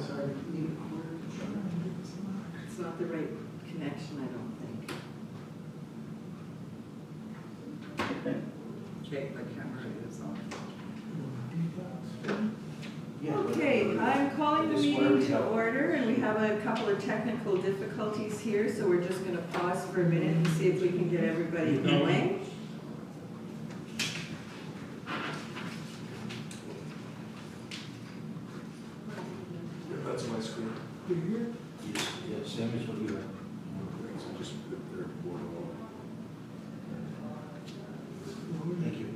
sorry. It's not the right connection, I don't think. Okay, the camera is on. Okay, I'm calling the meeting to order, and we have a couple of technical difficulties here, so we're just gonna pause for a minute and see if we can get everybody going. That's my screen. Yes, yes, same as what you have. So just put it there, board along. Thank you.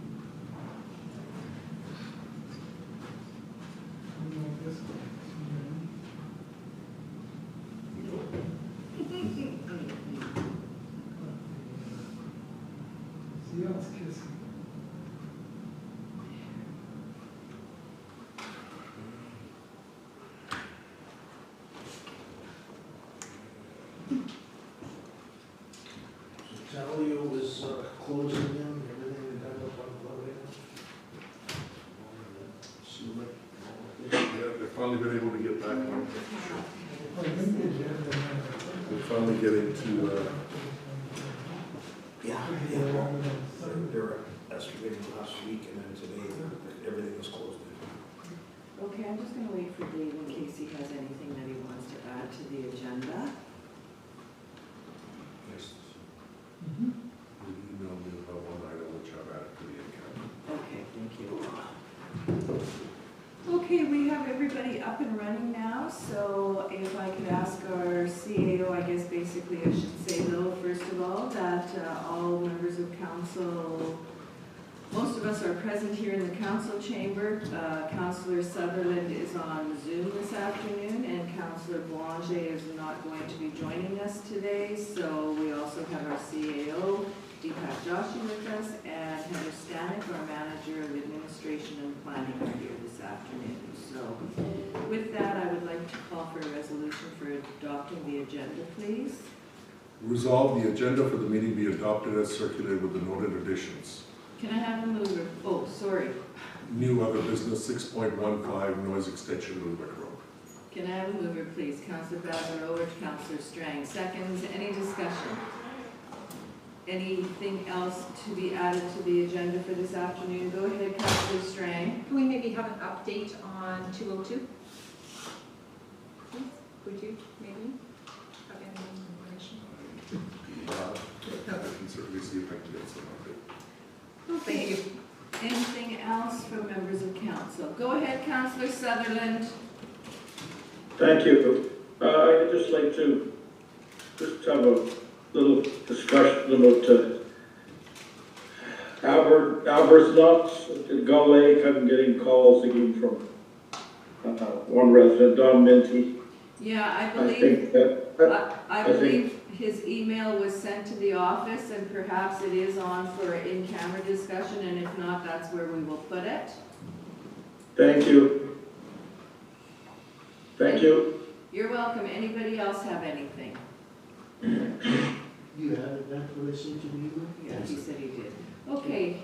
See us kissing. Talio was closing them, everything that got up on the road. Sewer. Yeah, they've finally been able to get back on. Oh, I think they did, and then- They're finally getting to, Yeah, they were excavating last week and then today, everything was closed. Okay, I'm just gonna wait for Dave in case he has anything that he wants to add to the agenda. yes, Mhm. he emailed me about one item which I've added to the account. Okay, thank you. Okay, we have everybody up and running now, so if I could ask our CAO, I guess basically I should say though, first of all, that all members of council, most of us are present here in the council chamber. Councillor Sutherland is on Zoom this afternoon, and Councillor Boulanger is not going to be joining us today, so we also have our CAO, Deepak Joshi with us, and Heather Stanek, our Manager of Administration and Planning, are here this afternoon. So with that, I would like to call for a resolution for adopting the agenda, please. Resolve the agenda for the meeting be adopted as circulated with the noted additions. Can I have a mover? Oh, sorry. New other business, 6.15, noise extension Lubeck Road. Can I have a mover, please? Councillor Bazarovich, Councillor Strang. Seconds, any discussion? Anything else to be added to the agenda for this afternoon? Go ahead, Councillor Strang. Can we maybe have an update on 202? Please, would you maybe have any information? I can certainly see if I can get some update. Okay. Anything else from members of council? Go ahead, Councillor Sutherland. Thank you. I'd just like to just have a little discussion about Albert's nuts at Gull Lake. I'm getting calls again from one resident, Don Minty. Yeah, I I believe, think that, I believe his email was sent to the office, and perhaps it is on for in-camera discussion, and if not, that's where we will put it. thank you. Thank you. You're welcome. Anybody else have anything? You added that to what I sent you, Eva? Yeah, he said he did. Okay,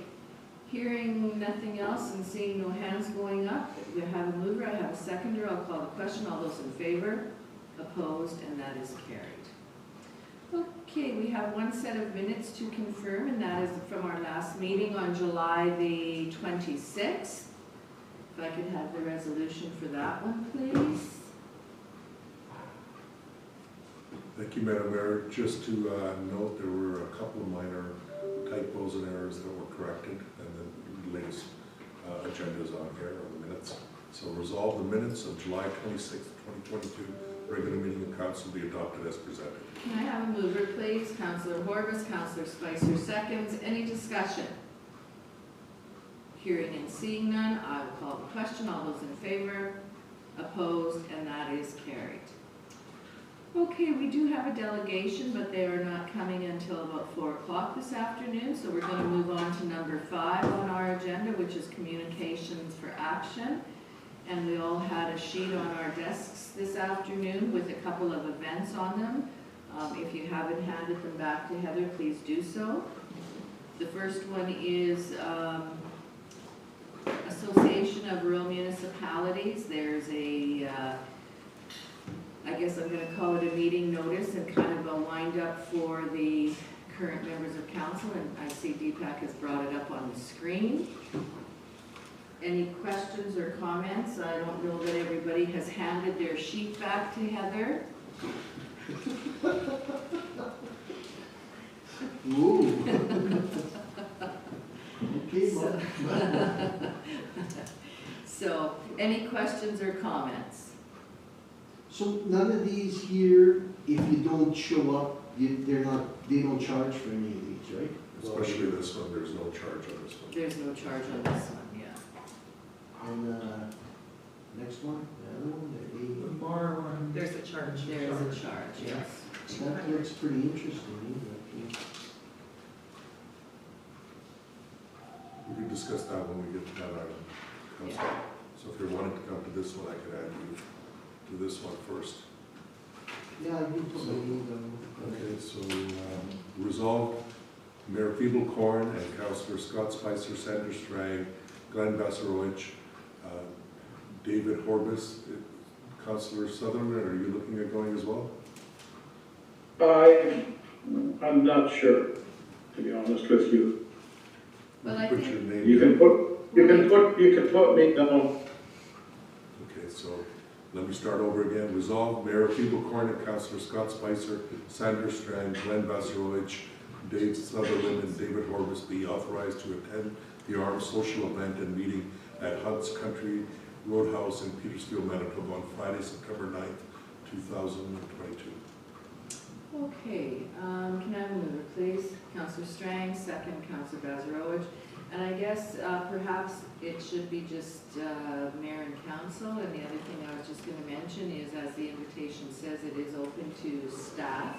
hearing nothing else and seeing no hands going up, we have a mover, I have a seconder, I'll call the question. All those in favor? Opposed? And that is carried. Okay, we have one set of minutes to confirm, and that is from our last meeting on July the 26th. If I could have the resolution for that one, please. Thank you, Madam Mayor. Just to note, there were a couple of minor typos and errors that were corrected, and the latest agendas on here on the minutes. So resolve the minutes of July 26th, 2022, regular meeting of council be adopted as presented. Can I have a mover, please? Councillor Horvath, Councillor Spicer seconds. Any discussion? Hearing and seeing none, I will call the question. All those in favor? Opposed? And that is carried. Okay, we do have a delegation, but they are not coming until about 4 o'clock this afternoon, so we're going to move on to number 5 on our agenda, which is communications for action. And we all had a sheet on our desks this afternoon with a couple of events on them. If you haven't handed them back to Heather, please do so. The first one is Association of Rural Municipalities. There's a guess I'm gonna call it a meeting notice and kind of a wind up for the current members of council, and I see Deepak has brought it up on the screen. Any questions or comments? I don't know that everybody has handed their sheet back to Heather. Ooh. Okay, So- Mom. So, any questions or comments? So none of these here, if you don't show up, they don't charge for any of these, right? Especially this one, there's no charge on this one. There's no charge on this one, yeah. And, next one, the other one, The the bar one. There's a charge. There is a charge, yes. A, that looks pretty interesting, eh? We can discuss that when we get to that item. Council. So if you're wanting to come to this one, I could add you to this one first. Yeah, you put my name down. Okay, so resolve, Mayor Feeble-Corn and Councillor Scott Spicer, Sandra Strang, Glenn Basarowicz, David Horbis, Councillor Sutherland, are you looking at going as well? I'm not sure, to be honest with you. Well, I Put think- your name You down. can put me down. Okay, so let me start over again. Resolve, Mayor Feeble-Corn and Councillor Scott Spicer, Sandra Strang, Glenn Basarowicz, Dave Sutherland, and David Horbis be authorized to attend the armed social event and meeting at Hunt's Country Roadhouse in Petersfield, Manitoba on Friday, September 9th, 2022. Okay, can I have a mover, please? Councillor Strang, second, Councillor Bazarowicz. And I guess perhaps it should be just mayor and council, and the other thing I was just gonna mention is, as the invitation says, it is open to staff.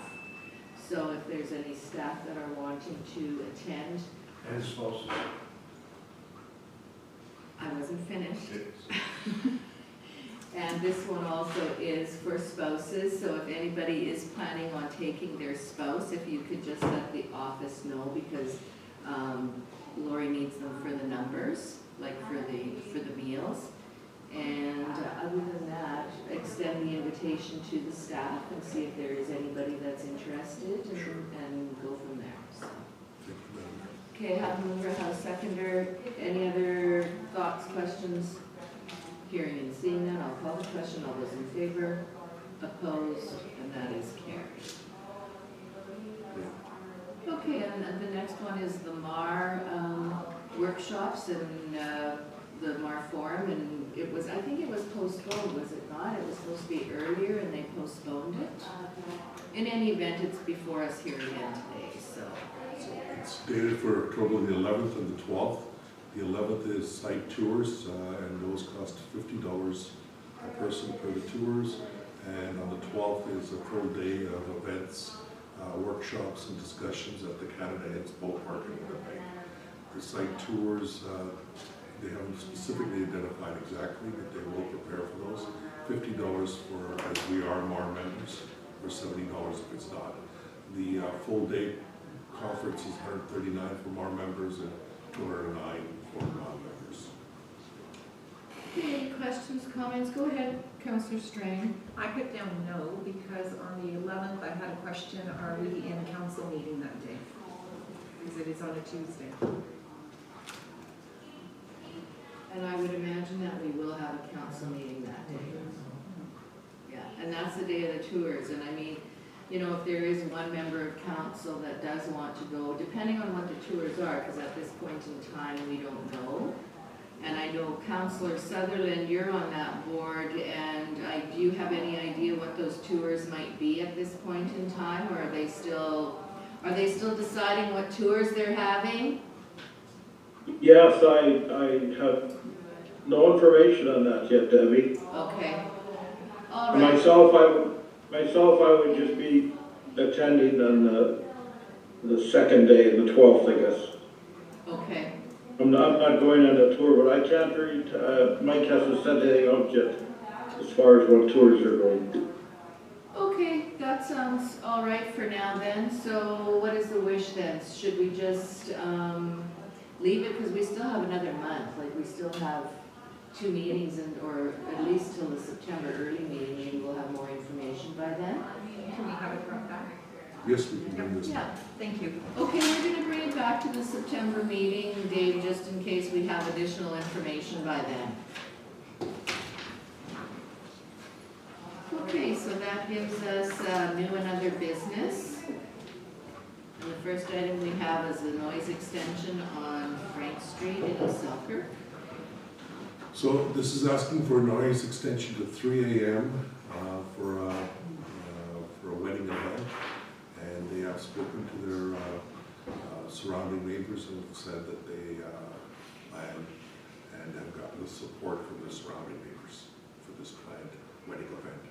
So if there's any staff that are wanting to attend, And spouses. I wasn't finished. And this one also is for spouses, so if anybody is planning on taking their spouse, if you could just let the office know, because Lori needs them for the numbers, like for the meals. And other than that, extend the invitation to the staff and see if there is anybody that's interested, and go from there, so. Thank you, Madam Mayor. Okay, have a mover, have a seconder. Any other thoughts, questions? Hearing and seeing none, I'll call the question. All those in favor, opposed, and that is carried. Okay, and the next one is the MAR workshops and the MAR forum, and it was, I think it was postponed, was it not? It was supposed to be earlier and they postponed it. In any event, it's before us here again today, so. It's dated for October the 11th and the 12th. The 11th is site tours, and those cost $50 per person for the tours. And on the 12th is a full day of events, workshops and discussions at the Canada Heads Boat Park in Winnipeg. The site tours, they haven't specifically identified exactly, but they will prepare for those. $50 for, as we are MAR members, or $70 if it's not. The full day conference is $139 for MAR members and $209 for non-members. Okay, any questions, comments? Go ahead, Councillor Strang. I put down no because on the 11th I had a question, are we in council meeting that day? Because it is on a Tuesday. And I would imagine that we will have a council meeting that day. Yeah, and that's the day of the tours, and I mean, you know, if there is one member of council that does want to go, depending on what the tours are, because at this point in time, we don't know. And I know Councillor Sutherland, you're on that board, and do you have any idea what those tours might be at this point in time, or are they still deciding what tours they're having? Yes, I have no information on that yet, Debbie. Okay. All right. Myself, I would just be attending on the second day, the 12th, I guess. Okay. I'm not going on a tour, but I can't read, Mike hasn't said anything out yet as far as what tours are going. Okay, that sounds all right for now then. So what is the wish then? Should we just leave it, because we still have another month, like we still have 2 meetings, and or at least till the September early meeting, maybe we'll have more information by Yes, we can bring this. Yeah. Thank you. Okay, we're gonna bring it back to the September meeting, Dave, just in case we have additional information by then. Okay, so that gives us new and other business. And the first item we have is the noise extension on Frank Street in Selkirk. So this is asking for a noise extension to 3 a.m. For a wedding event. And they have spoken to their surrounding neighbors and have said that they planned and have gotten the support from the surrounding neighbors for this planned wedding event.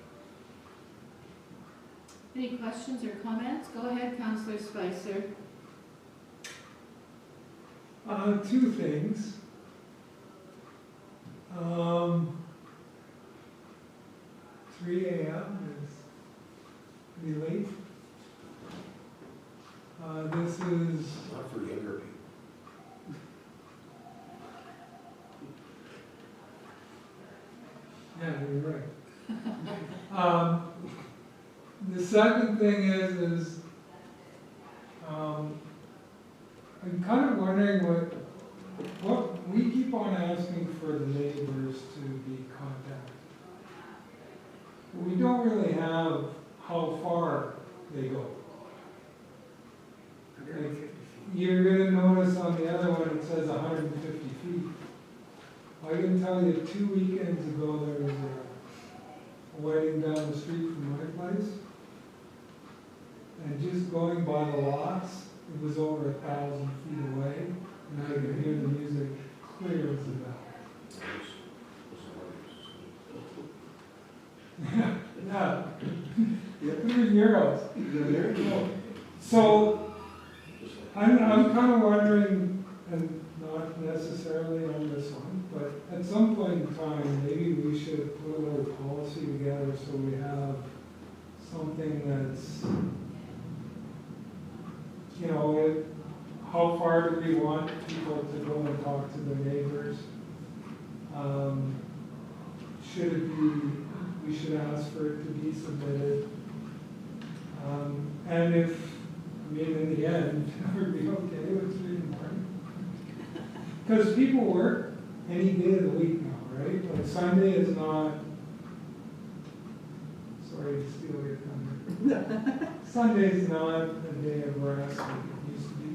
Any questions or comments? Go ahead, Councillor Spicer. Two things. 3 a.m. is pretty late. This is, Not for younger people. yeah, you're right. The second thing is, I'm kind of wondering what, we keep on asking for the neighbors to be contacted. But we don't really have how far they go. Like, you're gonna notice on the other one, it says 150 feet. I can tell you 2 weekends ago, there was a wedding down the street from my place. And just going by the lots, it was over 1,000 feet away, and I could hear the music clear as a bell. Yeah. €3. So, I'm kind of wondering, and not necessarily on this one, but at some point in time, maybe we should put a little policy together so we have something that's, you know, how far do we want people to go and talk to their neighbors? Should it be, we should ask for it to be submitted. And if, I mean, in the end, it would be okay with 3 in the morning. Because people work any day of the week now, right? Like Sunday is not, sorry to steal your thunder. Sunday is not a day of rest like it used to be.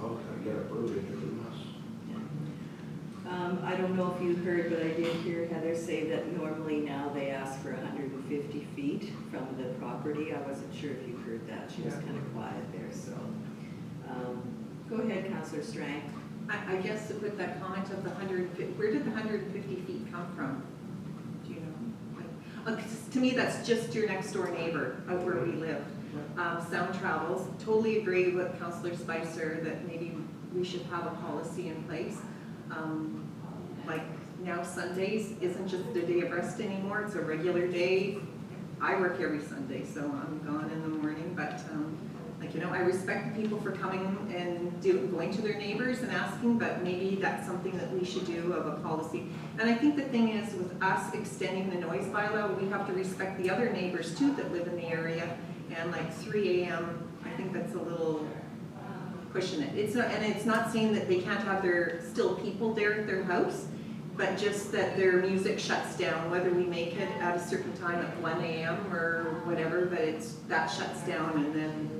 Oh, I get up early and do this. I don't know if you heard, but I did hear Heather say that normally now they ask for 150 feet from the property. I wasn't sure if you heard that. She was Yeah. kind of quiet there, so. Go ahead, Councillor Strang. I guess to put that comment of the 150, where did the 150 feet come from? Do you know? Like, 'cause to me, that's just your next door neighbor out where we live. Sound travels. Totally agree with Councillor Spicer that maybe we should have a policy in place. Like now Sundays isn't just a day of rest anymore, it's a regular day. I work every Sunday, so I'm gone in the morning, but like, you know, I respect people for coming and going to their neighbors and asking, but maybe that's something that we should do of a policy. And I think the thing is, with us extending the noise bylaw, we have to respect the other neighbors too that live in the area. And like 3 a.m., I think that's a little pushing it. It's not, and it's not saying that they can't have still people there at their house, but just that their music shuts down, whether we make it at a certain time at 1 a.m. or whatever, but that shuts down. And then,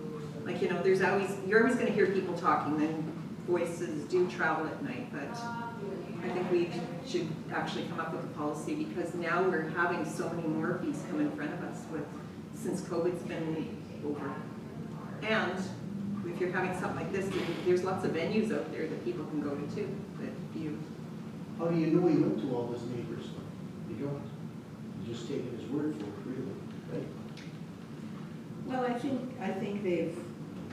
like, you know, you're always gonna hear people talking, then voices do travel at night, but I think we should actually come up with a policy, because now we're having so many more of these come in front of us since COVID's been over. And if you're having something like this, there's lots of venues out there that people can go to too, that you. How do you know he went to all his neighbors? You don't. You're just taking his word for it, really, right? Well, I think they've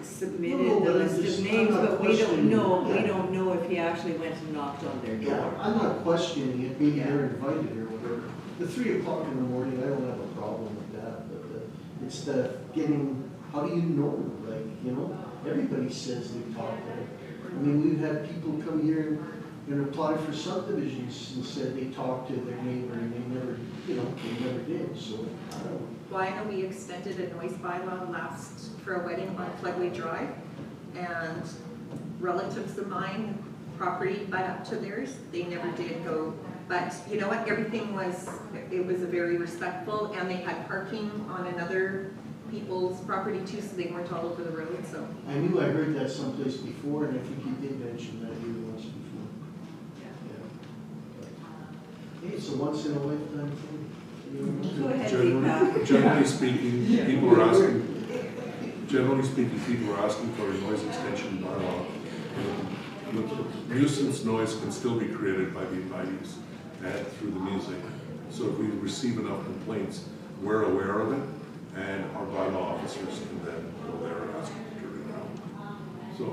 submitted No, the but list I'm just- of names, I'm not but we don't questioning know, it. we don't know if he actually went and knocked on their Yeah, door. I'm not questioning it, maybe Yeah. they're invited or whatever. The 3 o'clock in the morning, I don't have a problem with that, but it's the getting, how do you know, like, you know? Everybody says they talk to them. I mean, we've had people come here and apply for subdivisions and said they talked to their neighbor and they never did, so I don't know. Well, I know we extended a noise bylaw last for a wedding on Floodway Drive, and relatives of mine, property butt up to theirs, they never did go. But you know what, everything was, it was a very respectful, and they had parking on another people's property too, so they weren't all over the road, so. I knew I heard that someplace before, and I think you did mention that here once before. Yeah. Hey, it's a once in a lifetime thing. You know? Go ahead, Generally, Deepak. generally speaking, people are asking for a noise extension bylaw. Nuisance noise can still be created by the invitees and through the music. So if we receive enough complaints, we're aware of it, and our bylaw officers can then go there and ask them to turn it around. So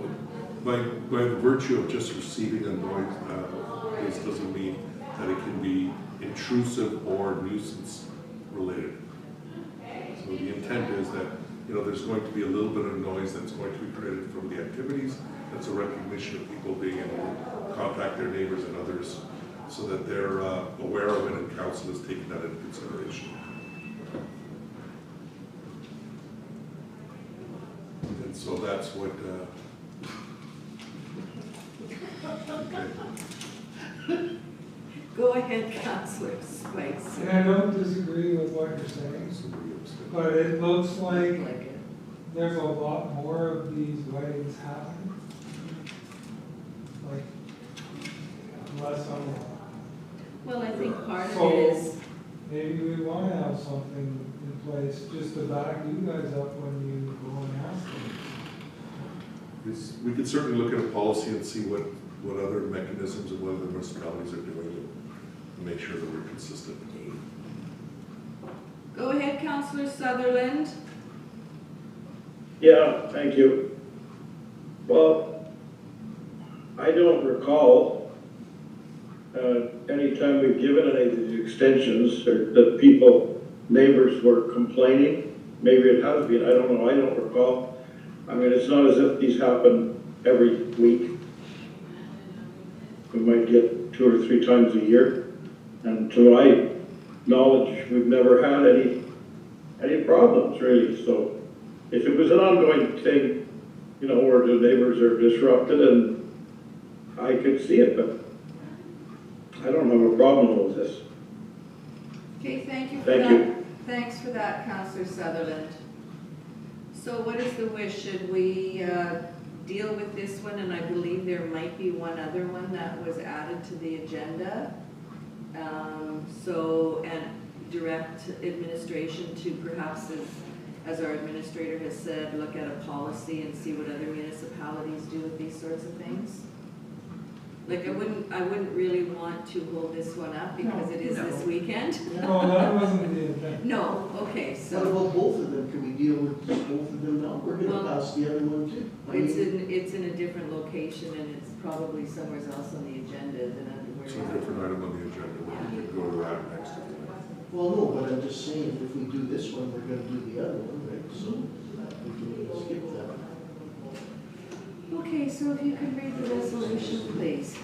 by the virtue of just receiving a noise, this doesn't mean that it can be intrusive or nuisance related. So the intent is that, you know, there's going to be a little bit of noise that's going to be created from the activities. That's a recognition of people being able to contact their neighbors and others so that they're aware of it, and council is taking that into consideration. And so that's what, okay. Go ahead, Councillor Spice. And I don't disagree with what you're saying, but it looks like there's a lot more of these weddings happening. Like, less on the. Well, I think part of So- it is, Maybe we want to have something in place just to back you guys up when you go and ask them. We could certainly look at a policy and see what other mechanisms and what other municipalities are doing to make sure that we're consistent. go ahead, Councillor Sutherland. Yeah, thank you. Well, I don't recall any time we've given any of these extensions or that people, neighbors were complaining. Maybe it has been, I don't know, I don't recall. I mean, it's not as if these happen every week. We might get 2 or 3 times a year. And to my knowledge, we've never had any problems really. So if it was an ongoing thing, you know, where the neighbors are disrupted, and I could see it, but I don't have a problem with this. Okay, thank you for Thank that. you. Thanks for that, Councillor Sutherland. So what is the wish? Should we deal with this one? And I believe there might be one other one that was added to the agenda. And direct administration to perhaps, as our administrator has said, look at a policy and see what other municipalities do with these sorts of things. Like, I wouldn't really want to hold this one up because it is this weekend. No, that wasn't the intent. No, okay, What so about both of them? Can we deal with just both of them now? We're Well, gonna pass the other one too. I mean, it's in a different location and it's probably somewhere else on the agenda than under where. It's a different item on the agenda, we can go to that next. well, no, but I'm just saying, if we do this one, we're gonna do the other one, right? So we can skip that. Okay, so if you could read the resolution, please.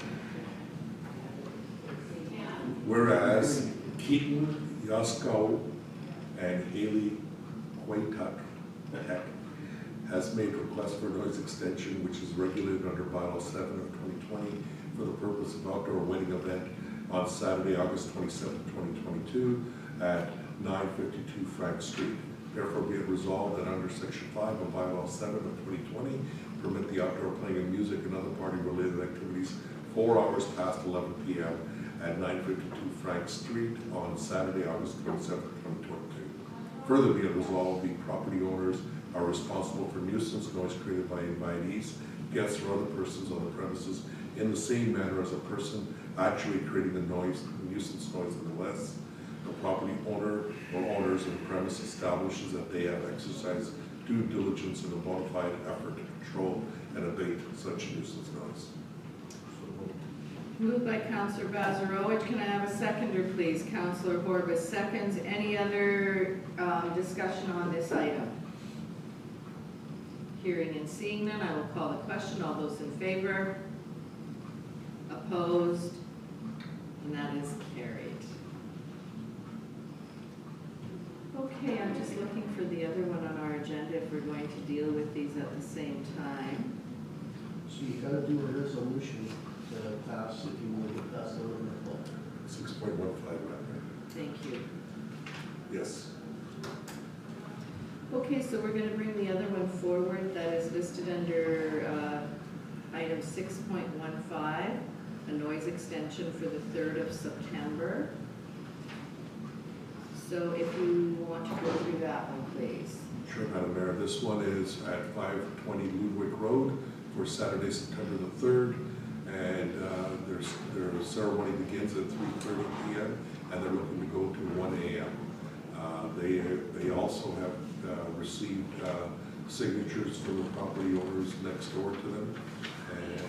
Whereas Keaton Yaskow and Haley Quaytuck has made request for noise extension, which is regulated under bylaw 7 of 2020 for the purpose of outdoor wedding event on Saturday, August 27, 2022 at 952 Frank Street. Therefore be it resolved that under section 5 of bylaw 7 of 2020, permit the outdoor playing of music and other party related activities 4 hours past 11 p.m. at 952 Frank Street on Saturday, August 27, 2022. Further be it resolved, the property owners are responsible for nuisance noise created by invitees, guests, or other persons on the premises in the same manner as a person actually creating the nuisance noise unless the property owner or owners of the premise establishes that they have exercised due diligence in a bona fide effort to control and abate such nuisance noise. Moved by Councillor Bazarowicz. Can I have a seconder, please? Councillor Horbus seconds. Any other discussion on this item? Hearing and seeing none, I will call the question. All those in favor? Opposed? And that is carried. Okay, I'm just looking for the other one on our agenda if we're going to deal with these at the same time. So you gotta do a resolution to pass if you want to pass the ordinance. 6.15, right? Thank you. Yes. Okay, so we're gonna bring the other one forward that is listed under, item 6.15, a noise extension for the 3rd of September. So if you want to go through that one, please. Sure, Madam Mayor. This one is at 520 Ludwig Road for Saturday, September the 3rd. And their ceremony begins at 3:30 p.m. and they're looking to go to 1 a.m. They also have received signatures from the property owners next door to them.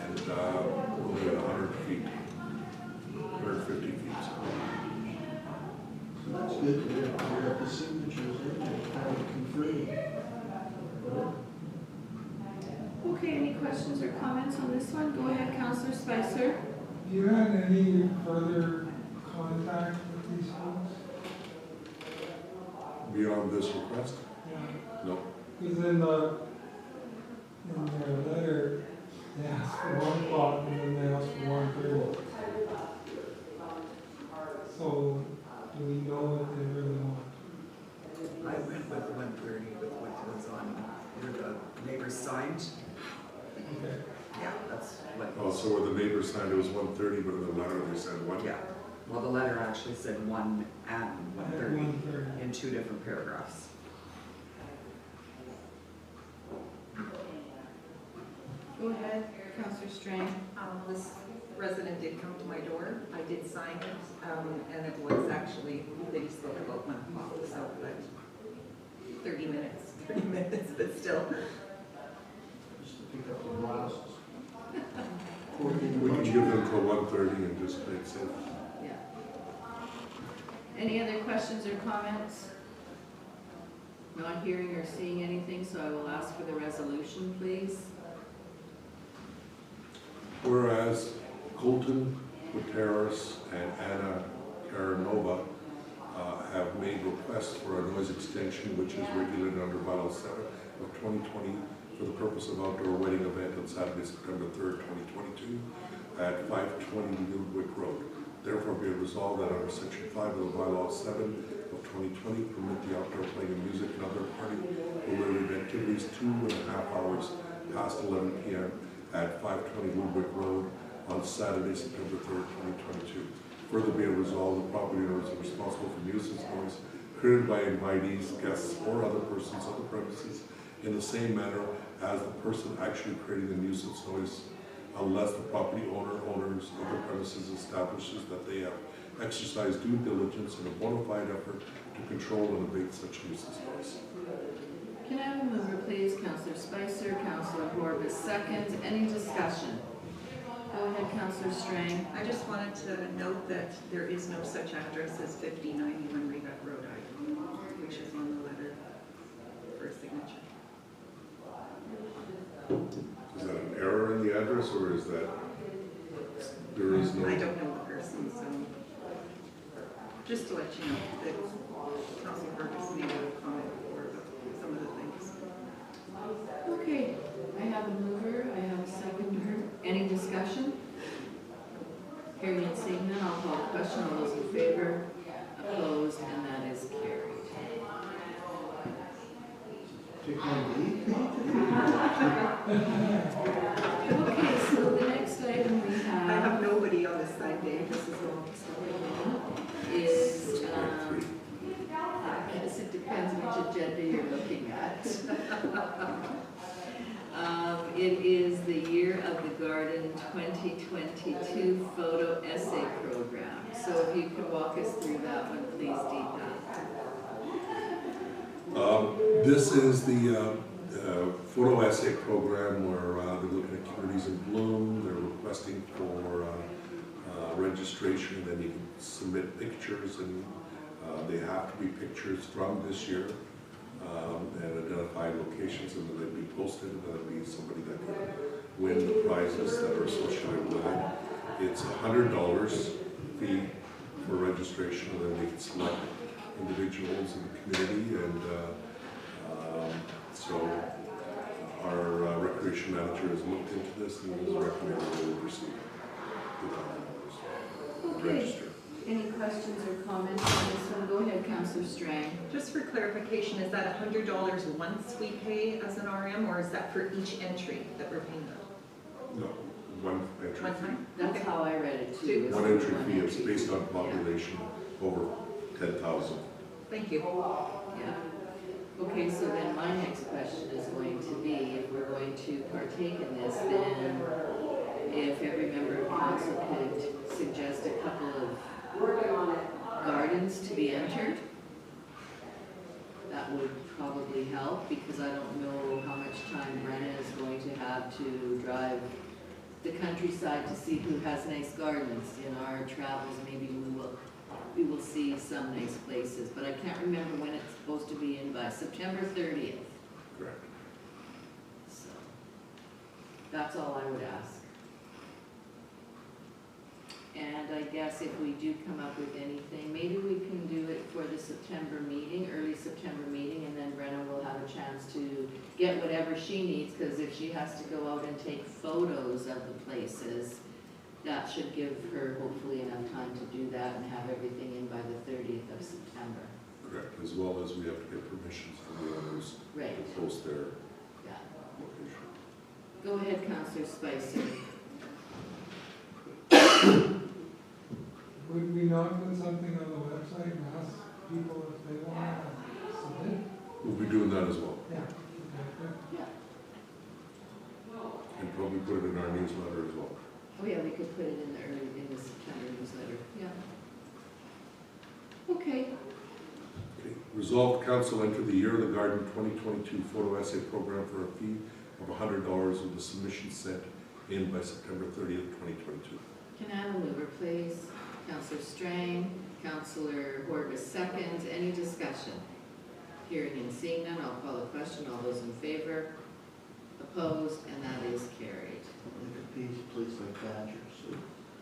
And only at 100 feet, 150 feet. So that's good, we got the signatures in, and kind of confirming. Okay, any questions or comments on this one? Go ahead, Councillor Spicer. Have you had any further contact with these folks? Beyond this request? Yeah. No. Because in their letter, they asked for 1 o'clock and then they asked for 1:30. So, do we know what they really want? I went with 1:30 with what was on, where the neighbors signed. Okay. Yeah, that's what. Also, where the neighbors signed, it was 1:30, but in the letter they said 1. Yeah, well, the letter actually said 1 and At 1:30 1:30. in 2 different paragraphs. Go ahead, Councillor Strang. This resident did come to my door. I did sign it, and it was actually, that he spoke about 1 o'clock, so, but 30 minutes, but still. Just to pick up the glasses. We can give them till 1:30 and just play it safe. Yeah. Any other questions or comments? Not hearing or seeing anything, so I will ask for the resolution, please. Whereas Colton Gutierrez and Anna Karanova have made requests for a noise extension which is regulated under Bylaw 7 of 2020 for the purpose of outdoor wedding event on Saturday, September 3rd, 2022 at 520 Ludwig Road. Therefore, be it resolved that under Section 5 of the Bylaw 7 of 2020 permit the outdoor playing of music and other party-related activities 2.5 hours past 11 p.m. at 520 Ludwig Road on Saturday, September 3rd, 2022. Further be it resolved, the property owners are responsible for nuisance noise created by invitees, guests, or other persons on the premises in the same manner as the person actually creating the nuisance noise, unless the property owners of the premises establishes that they have exercised due diligence in a bona fide effort to control and abate such nuisance noise. Can I have a mover, please? Councillor Spicer, Councillor Horbus seconds. Any discussion? Go ahead, Councillor Strang. I just wanted to note that there is no such address as 5091 Revet Road, which is on the letter for a signature. Is that an error in the address, or is that there is no? I don't know the person, so just to let you know that Councilor Burgess made a comment for some of the things. Okay, I have a mover, I have a seconder. Any discussion? Hearing and seeing none, I'll call the question. All those in favor? Opposed? And that is carried. Take my lead. Okay, so the next item we I have have nobody on this side, Dave. This is all. is, I guess it depends which agenda you're looking at. It is the Year of the Garden 2022 photo essay program. So if you could walk us through that one, please, Deepa. This is the photo essay program where they're looking at communities in bloom. They're requesting for registration, and then you can submit pictures, and they have to be pictures from this year and identify locations, and then they'd be posted, and then it'd be somebody that can win the prizes that are associated with it. It's $100 fee for registration, and then they can select individuals in the community, and so our recreation manager has looked into this and has recommended that we proceed with our Okay. register. Any questions or comments on this one? Go ahead, Councillor Strang. Just for clarification, is that $100 once we pay as an RM, or is that for each entry that we're paying them? No, one entry One fee. time? That's Okay. how I read it too. One entry fee is based on population over 10,000. Thank you. Yeah. Okay, so then my next question is going to be, if we're going to partake in this, then if every member of council could suggest a couple of gardens to be entered, that would probably help, because I don't know how much time Brenna is going to have to drive the countryside to see who has nice gardens. In our travels, maybe we will see some nice places, but I can't remember when it's supposed to be in by, September 30th. Correct. So, that's all I would ask. And I guess if we do come up with anything, maybe we can do it for the September meeting, early September meeting, and then Brenna will have a chance to get whatever she needs, because if she has to go out and take photos of the places, that should give her hopefully enough time to do that and have everything in by the 30th of September. Correct, as well as we have to get permissions from the owners Right, to post their yeah. location. Go ahead, Councillor Spicer. Would we not put something on the website and ask people if they want to submit? We'll be doing that as well, Yeah. Okay, Yeah. and probably put it in our newsletter as well. Oh yeah, we could put it in the September newsletter, yeah. Okay, Okay. Resolved, council enter the Year of the Garden 2022 photo essay program for a fee of $100 with the submission sent in by September 30th, 2022. can I have a mover, please? Councillor Strang, Councillor Horvis seconds, any discussion? Hearing and seeing none, I'll call a question, all those in favor? Opposed, and that is carried. Like a place like Badgers, or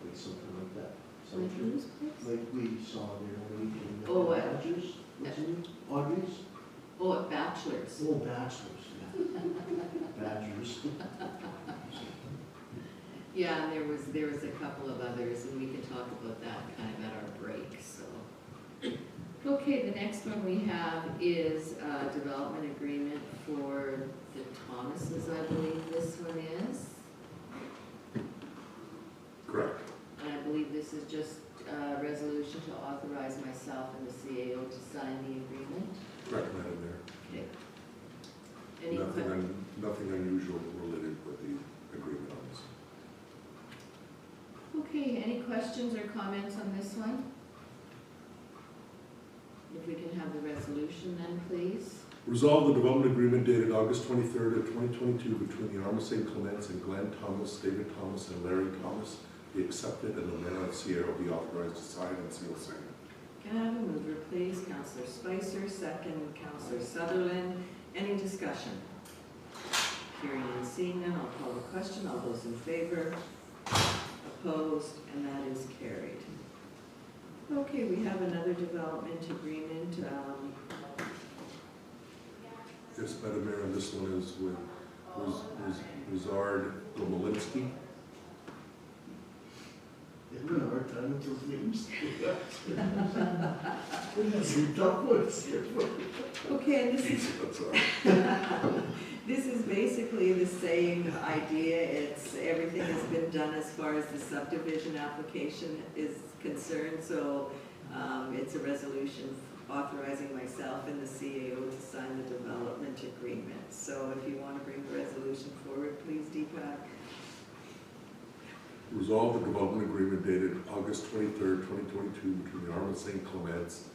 like something like that. Like Something whose place? like we saw there on the weekend. Oh, Badgers, what's it, Audrey's? Oh, at Bachelor's. Oh, Bachelors, yeah. Badgers. Yeah, and there was a couple of others, and we can talk about that kind of at our break, so. Okay, the next one we have is a development agreement for the Thomases, I believe this one is. Correct. And I believe this is just a resolution to authorize myself and the CAO to sign the agreement. Correct, Madam Mayor. Okay. Any Nothing unusual related with the agreement on this. Okay, any questions or comments on this one? If we can have the resolution then, please. Resolve the development agreement dated August 23rd of 2022 between the Arma St. Clements and Glenn Thomas, David Thomas, and Larry Thomas be accepted, and the mayor of Sierra be authorized to sign and seal same. Can I have a mover, please? Councillor Spicer, second, Councillor Sutherland. Any discussion? Hearing and seeing none, I'll call the question. All those in favor? Opposed? And that is carried. Okay, we have another development agreement. Yes, Madam Mayor, and this one is with Rizard Gomolinsky. It's been a hard time with those names. Some tough ones. Okay, and this is That's all right. this is basically the same idea. It's, everything has been done as far as the subdivision application is concerned, so it's a resolution authorizing myself and the CAO to sign the development agreement. So if you want to bring the resolution forward, please, Deepak. Resolve the development agreement dated August 23rd, 2022 between the Arma St. Clements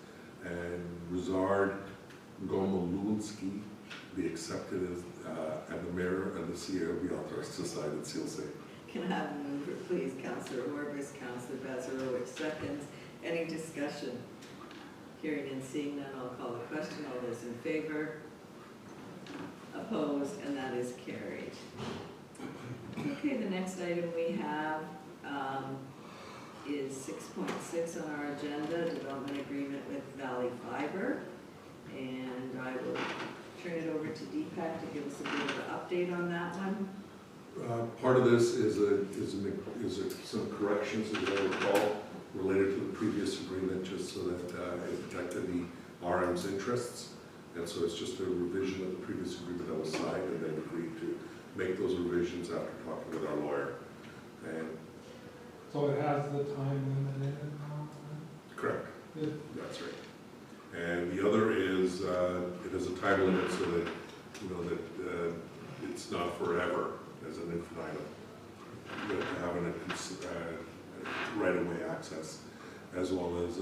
and Rizard Gomolinsky be accepted as, and the mayor and the CAO be authorized to sign and seal same. Can I have a mover, please? Councillor Horvis, Councillor Bazarowicz, seconds. Any discussion? Hearing and seeing none, I'll call the question. All those in favor? Opposed? And that is carried. Okay, the next item we have is 6.6 on our agenda, development agreement with Valley Fiber. And I will turn it over to Deepak to give us a bit of an update on that one. Part of this is some corrections, as I recall, related to the previous agreement, just so that it protected the RM's interests. And so it's just a revision of the previous agreement that was signed, and then agreed to make those revisions after talking with our lawyer. And So it has the time limit in it now? correct, Good. that's right. And the other is, it has a time limit so that, you know, that it's not forever as an infinitum. You have to have right-of-way access, as well as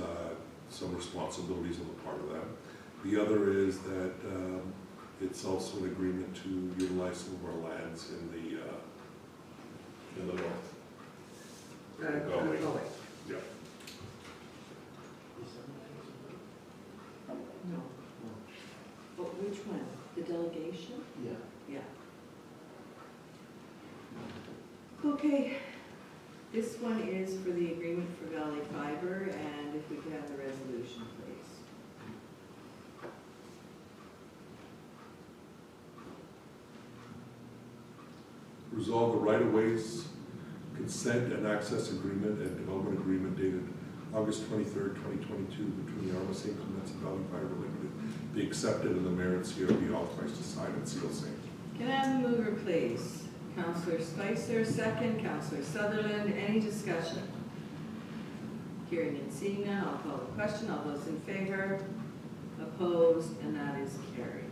some responsibilities on the part of them. The other is that it's also an agreement to utilize some of our lands in the north. Galway. Yeah. No. But which one? The delegation? Yeah. Yeah. Okay, this one is for the agreement for Valley Fiber, and if we could have the resolution, please. Resolve the right-of-ways, consent and access agreement and development agreement dated August 23rd, 2022 between the Arma St. Clements and Valley Fiber Limited be accepted and the mayor and CEO be authorized to sign and seal same. Can I have a mover, please? Councillor Spicer, second. Councillor Sutherland, any discussion? Hearing and seeing none, I'll call the question. All those in favor? Opposed? And that is carried.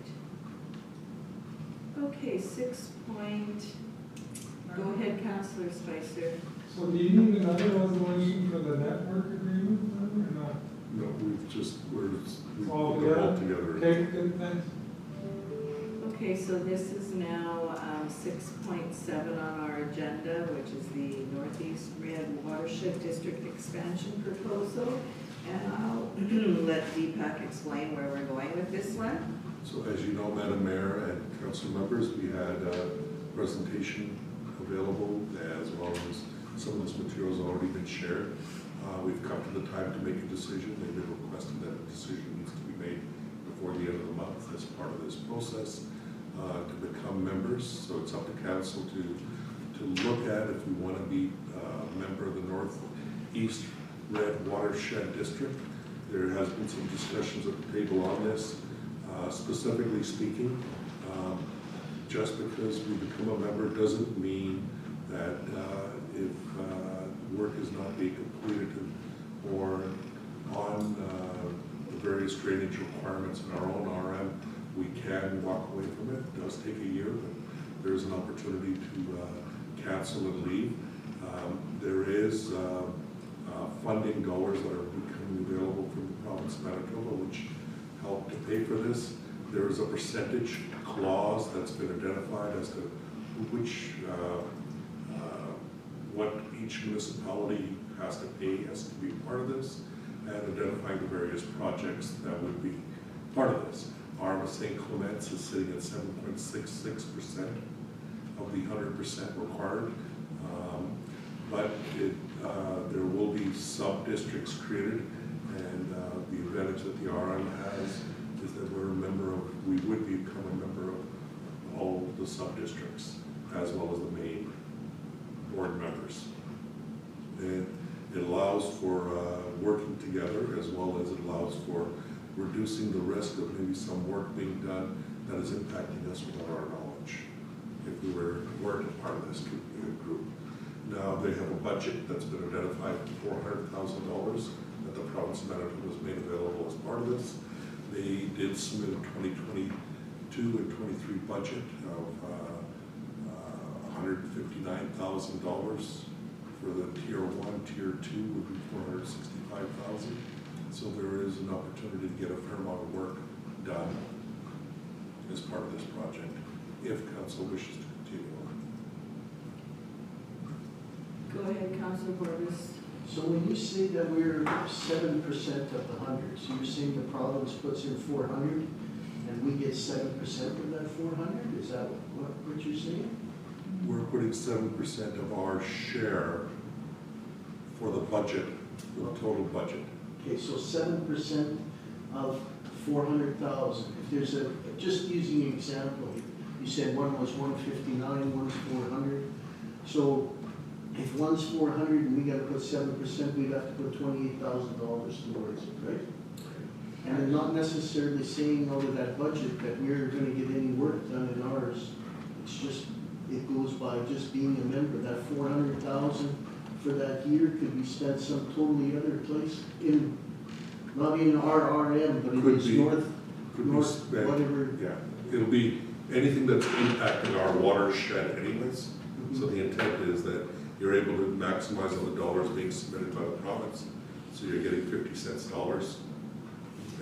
Okay, 6 point. Go ahead, Councillor Spicer. So do you need another resolution for the network agreement then, or not? No, we've put All them all together? together. Okay, good, thanks. Okay, so this is now 6.7 on our agenda, which is the Northeast Red Watershed District Expansion Proposal. And I'll let Deepak explain where we're going with this one. So as you know, Madam Mayor and council members, we had a presentation available as well as some of this material has already been shared. We've come to the time to make a decision. They've been requesting that a decision needs to be made before the end of the month as part of this process to become members. So it's up to council to look at if we want to be a member of the Northeast Red Watershed District. There has been some discussions at the table on this. Specifically speaking, just because we become a member doesn't mean that if work is not being completed or on the various drainage requirements in our own RM, we can walk away from it. It does take a year, but there is an opportunity to cancel and leave. There is funding dollars that are becoming available from the province of Manitoba, which help to pay for this. There is a percentage clause that's been identified as to which, what each municipality has to pay as to be part of this, and identifying the various projects that would be part of this. Arma St. Clements is sitting at 7.66% of the 100% required, but there will be sub-districts created, and the advantage that the RM has is that we would become a member of all the sub-districts, as well as the main board members. And it allows for working together, as well as it allows for reducing the risk of maybe some work being done that is impacting us without our knowledge, if we weren't a part of this group. Now, they have a budget that's been identified for $400,000 that the province of Manitoba has made available as part of this. They did submit a 2022 and 23 budget of $159,000 for the tier 1, tier 2 would be $465,000. So there is an opportunity to get a fair amount of work done as part of this project, if council wishes to continue on. Go ahead, Councillor Borges. So when you say that we're 7% of the 100, so you're saying the province puts in 400 and we get 7% of that 400? Is that what you're saying? We're putting 7% of our share for the budget, the total budget. Okay, so 7% of 400,000. If there's a, just using an example, you said one was 159, one's 400. So if one's 400 and we gotta put 7%, we'd have to put $28,000 towards it, right? And they're not necessarily saying out of that budget that we're gonna get any work done in ours. It's just, it goes by just being a member. That 400,000 for that year could be spent some totally other place in, not in RRM, but Could it is be- north, Could be north, spent, whatever. yeah, it'll be anything that's impacting our watershed anyways. So the intent is that you're able to maximize on the dollars being submitted by the province. So you're getting 50 cents dollars.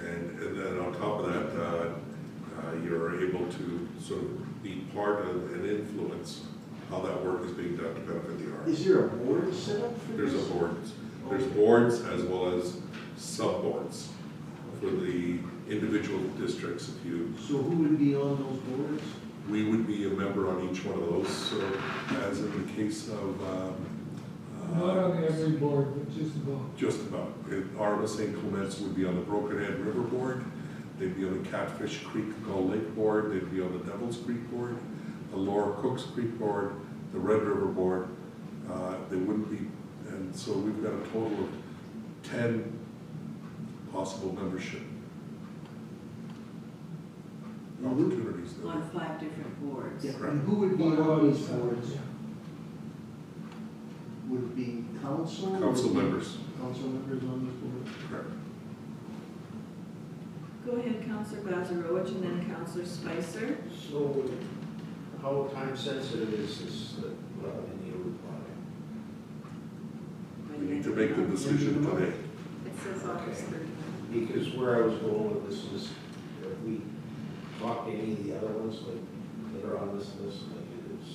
And then on top of that, you're able to sort of be part of and influence how that work is being done to benefit the arts. Is there a board set up for this? There's boards as well as sub-boards for the individual districts. If you, So who would be on those boards? we would be a member on each one of those. So as in the case of, Not on every board, but just about. just about, Arma St. Clements would be on the Broken Head River Board. They'd be on the Catfish Creek Gull Lake Board. They'd be on the Devil's Creek Board, the Laura Cooks Creek Board, the Red River Board. They wouldn't be, and so we've got a total of 10 possible membership opportunities. there. On 5 different boards. Yeah, Correct. and who would be Well, on these it's, boards? yeah. Would it be council? or Council would it be members. Council members on these boards? Correct. Go ahead, Councillor Bazarowicz, and then Councillor Spicer. So how time sensitive is this, Indian Route project? We need to make the decision today. It says August 30th. Because where I was going with this is, if we talk to any of the other ones, like, that are on this list, like, is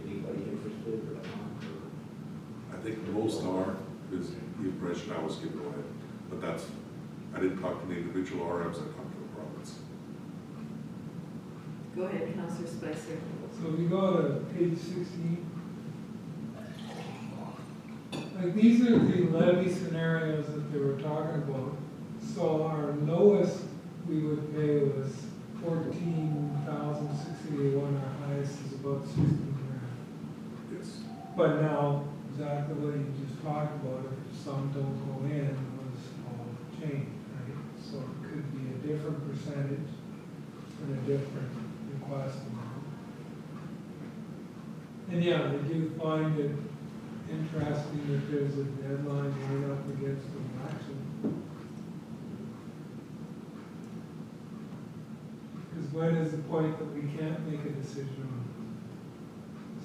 anybody interested or not? Or- I think most are, is the impression I was given away. But that's, I didn't talk to the individual RMs, I talked to the province. Go ahead, Councillor Spicer. So if you go to page 16, like these are the levy scenarios that they were talking about. So our lowest we would pay was 14,681, our highest is about 16 grand. Yes. But now, exactly what you just talked about, if some don't go in, was all changed, right? So it could be a different percentage and a different request amount. And yeah, I do find it interesting that there's a deadline right up against the election. Because when is the point that we can't make a decision on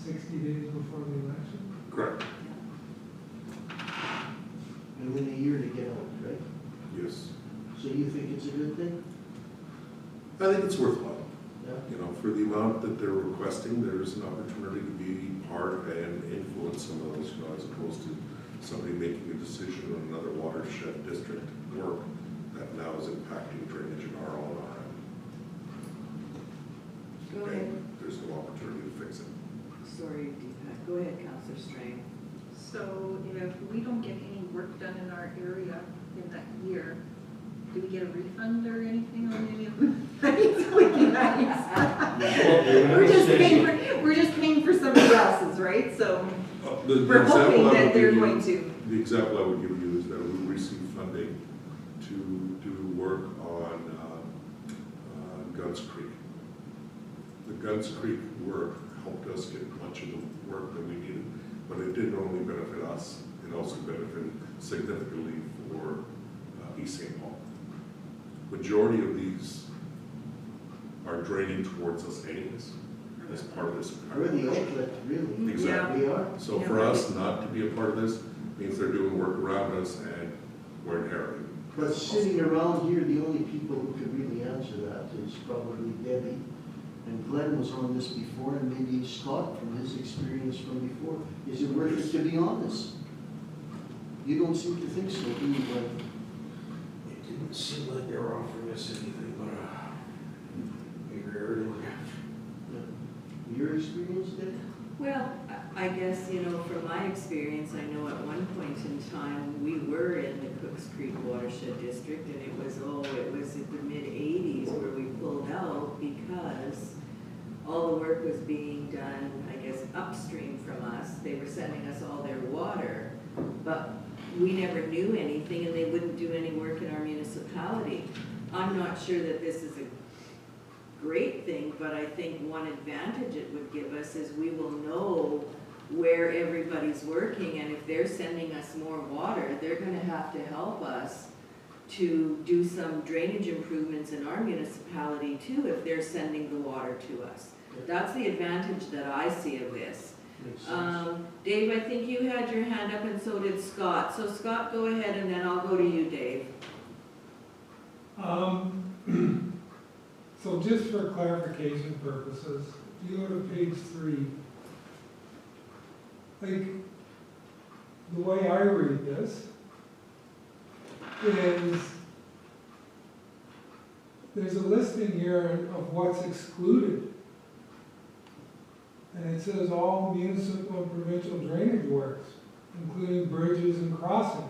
60 days before the election? Correct. And within a year to get out, right? Yes. So you think it's a good thing? I think it's worthwhile. Yeah. You know, for the amount that they're requesting, there's an opportunity to be part and influence some of those, you know, as opposed to somebody making a decision on another watershed district work that now is impacting drainage in our own RM. Go ahead. And there's no opportunity to fix it. Sorry, Deepak. Go ahead, Councillor Strain. So if we don't get any work done in our area in that year, do we get a refund or anything on any of them? It's really nice. We're just paying for somebody else's, right? So The we're example hoping I would that they're give you- going to. The example I would give you is that we received funding to do work on Guns Creek. The Guns Creek work helped us get much of the work that we needed, but it didn't only benefit us, it also benefited significantly for East St. Paul. Majority of these are draining towards us anyways, as part of this. We're the outlet, really. Exactly. We are. So for us not to be a part of this means they're doing work around us and we're inheriting. But sitting around here, the only people who could really answer that is probably Debbie. And Glenn was on this before, and maybe Scott from his experience from before. Is it worth it to be on this? You don't seem to think so, do you, Glenn? It didn't seem like they were offering us anything but a bigger area. Your experience, Debbie? Well, I I guess, you know, from my experience, I know at one point in time, we were in the Cooks Creek Watershed District, and it was in the mid-80s where we pulled out because all the work was being done, I guess, upstream from us. They were sending us all their water, but we never knew anything, and they wouldn't do any work in our municipality. I'm not sure that this is a great thing, but I think one advantage it would give us is we will know where everybody's working, and if they're sending us more water, they're gonna have to help us to do some drainage improvements in our municipality too, if they're sending the water to us. That's the advantage that I see of this. Makes sense. Dave, I think you had your hand up and so did Scott. So Scott, go ahead and then I'll go to you, Dave. So just for clarification purposes, if you go to page 3, like, the way I read this is there's a listing here of what's excluded. And it says all municipal and provincial drainage works, including bridges and crossings.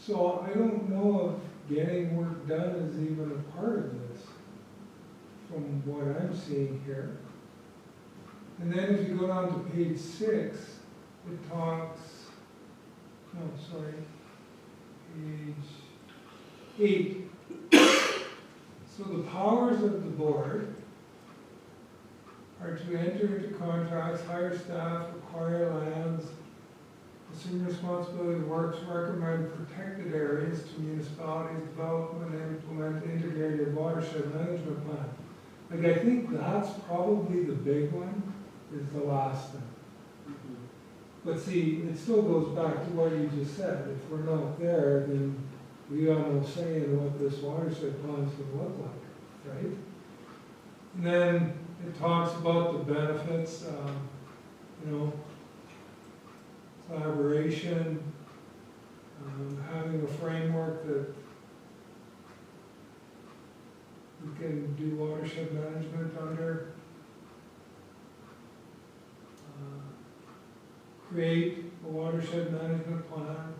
So I don't know if getting work done is even a part of this, from what I'm seeing here. And then if you go down to page 6, it talks, no, sorry, page 8. So the powers of the board are to enter into contracts, hire staff, acquire lands, assume responsibility of works, recommend protected areas to municipalities, development and implement integrated watershed management plan. Like, I think that's probably the big one, is the last thing. But see, it still goes back to what you just said. If we're not there, then we got no say in what this watershed plan's gonna look like, right? And then it talks about the benefits, you know, collaboration, having a framework that we can do watershed management under. Create a watershed management plan.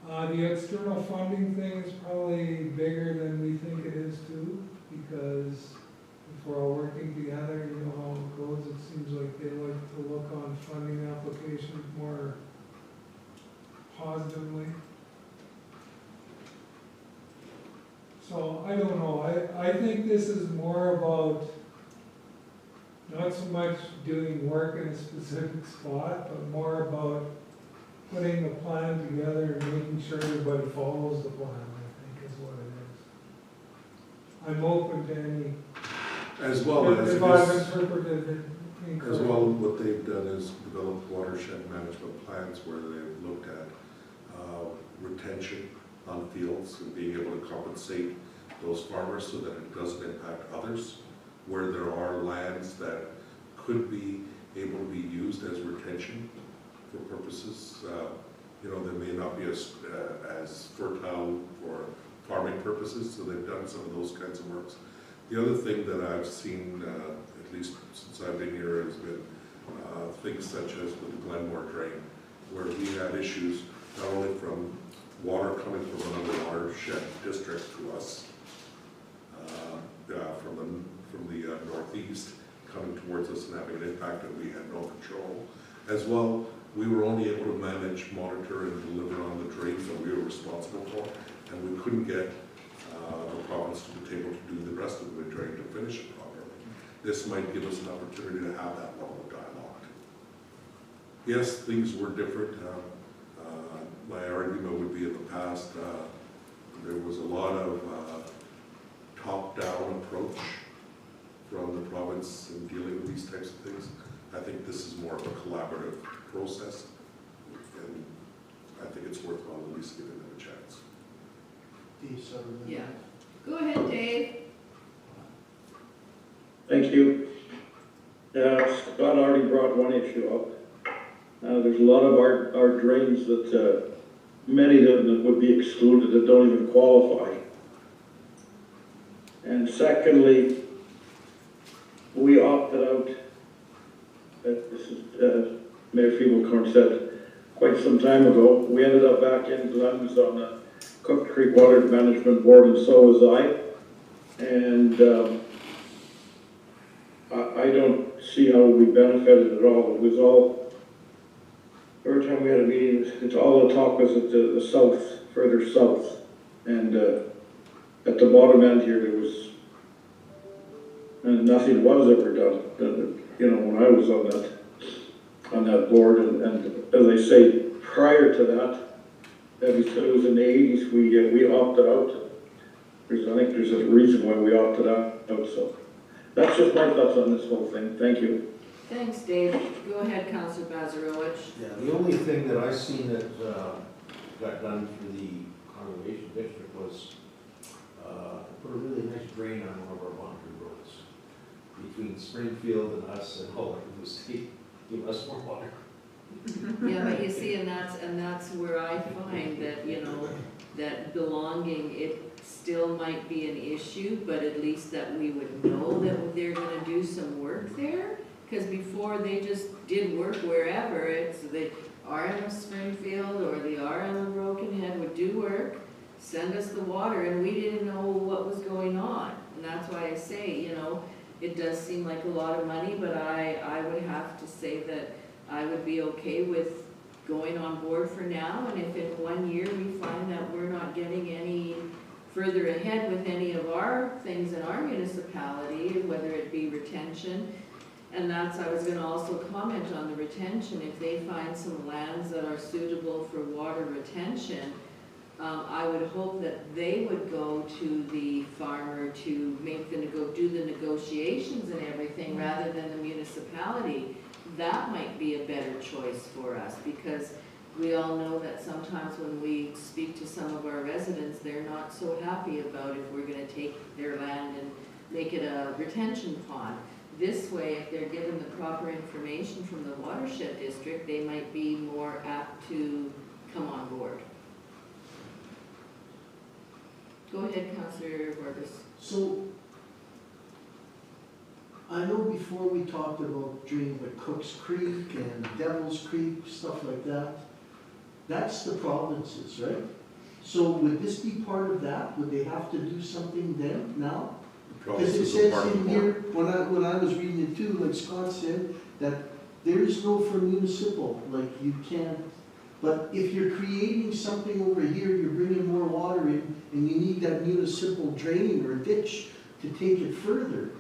The external funding thing is probably bigger than we think it is too, because if we're all working together, you know how it goes, it seems like they like to look on funding applications more positively. So I don't know, I think this is more about not so much doing work in a specific spot, but more about putting a plan together and making sure everybody follows the plan, I think is what it is. I'm open to any, As well as if I've interpreted it incorrectly. As well, what they've done is developed watershed management plans where they've looked at retention on fields and being able to compensate those farmers so that it doesn't impact others, where there are lands that could be able to be used as retention for purposes. You know, they may not be as fertile for farming purposes, so they've done some of those kinds of works. The other thing that I've seen, at least since I've been here, has been things such as with the Glenmore drain, where we had issues not only from water coming from another watershed district to us, from the northeast coming towards us and having an impact that we had no control. As well, we were only able to manage, monitor, and deliver on the drains that we were responsible for, and we couldn't get the province to the table to do the rest of the drain to finish it properly. This might give us an opportunity to have that level of dialogue. Yes, things were different. My argument would be in the past, there was a lot of top-down approach from the province in dealing with these types of things. I think this is more of a collaborative process, and I think it's worthwhile at least giving them a chance. Dave Sutherland. Yeah. Go ahead, Dave. Thank you. Scott already brought one issue up. There's a lot of our drains that, many of them that would be excluded that don't even qualify. And secondly, we opted out, this is, Mayor Feeblecorn said quite some time ago, we ended up back in Glen's on the Cook Creek Water Management Board, and so was I. And I don't see how we benefited at all. It was all, every time we had a meeting, it's all the talk was at the south, further south. And at the bottom end here, there was, and nothing was ever done, you know, when I was on that board. And as I say, prior to that, it was in the 80s, we opted out. I think there's a reason why we opted out, so. That's just my thoughts on this whole thing. Thank you. Thanks, Dave. Go ahead, Councillor Bazarowicz. Yeah, the only thing that I seen that got done through the conservation district was put a really nice drain on one of our boundary roads between Springfield and us, and all it was give us more water. Yeah, but you see, and that's where I find that, you know, that belonging, it still might be an issue, but at least that we would know that they're gonna do some work there. Because before they just did work wherever, it's the RM of Springfield or the RM of Broken Head would do work, send us the water, and we didn't know what was going on. And that's why I say, you know, it does seem like a lot of money, but I would have to say that I would be okay with going on board for now, and if in 1 year we find that we're not getting any further ahead with any of our things in our municipality, whether it be retention, and that's, I was gonna also comment on the retention, if they find some lands that are suitable for water retention, I would hope that they would go to the farmer to make do the negotiations and everything, rather than the municipality. That might be a better choice for us, because we all know that sometimes when we speak to some of our residents, they're not so happy about if we're gonna take their land and make it a retention pond. This way, if they're given the proper information from the watershed district, they might be more apt to come on board. Go ahead, Councillor Vargas. So, I know before we talked about draining the Cooks Creek and Devil's Creek, stuff like that. That's the provinces, right? So would this be part of that? Would they have to do something then, now? Because it says in here, when I was reading it too, like Scott said, that there is no for municipal, like you can't. But if you're creating something over here, you're bringing more water in, and you need that municipal drain or ditch to take it further.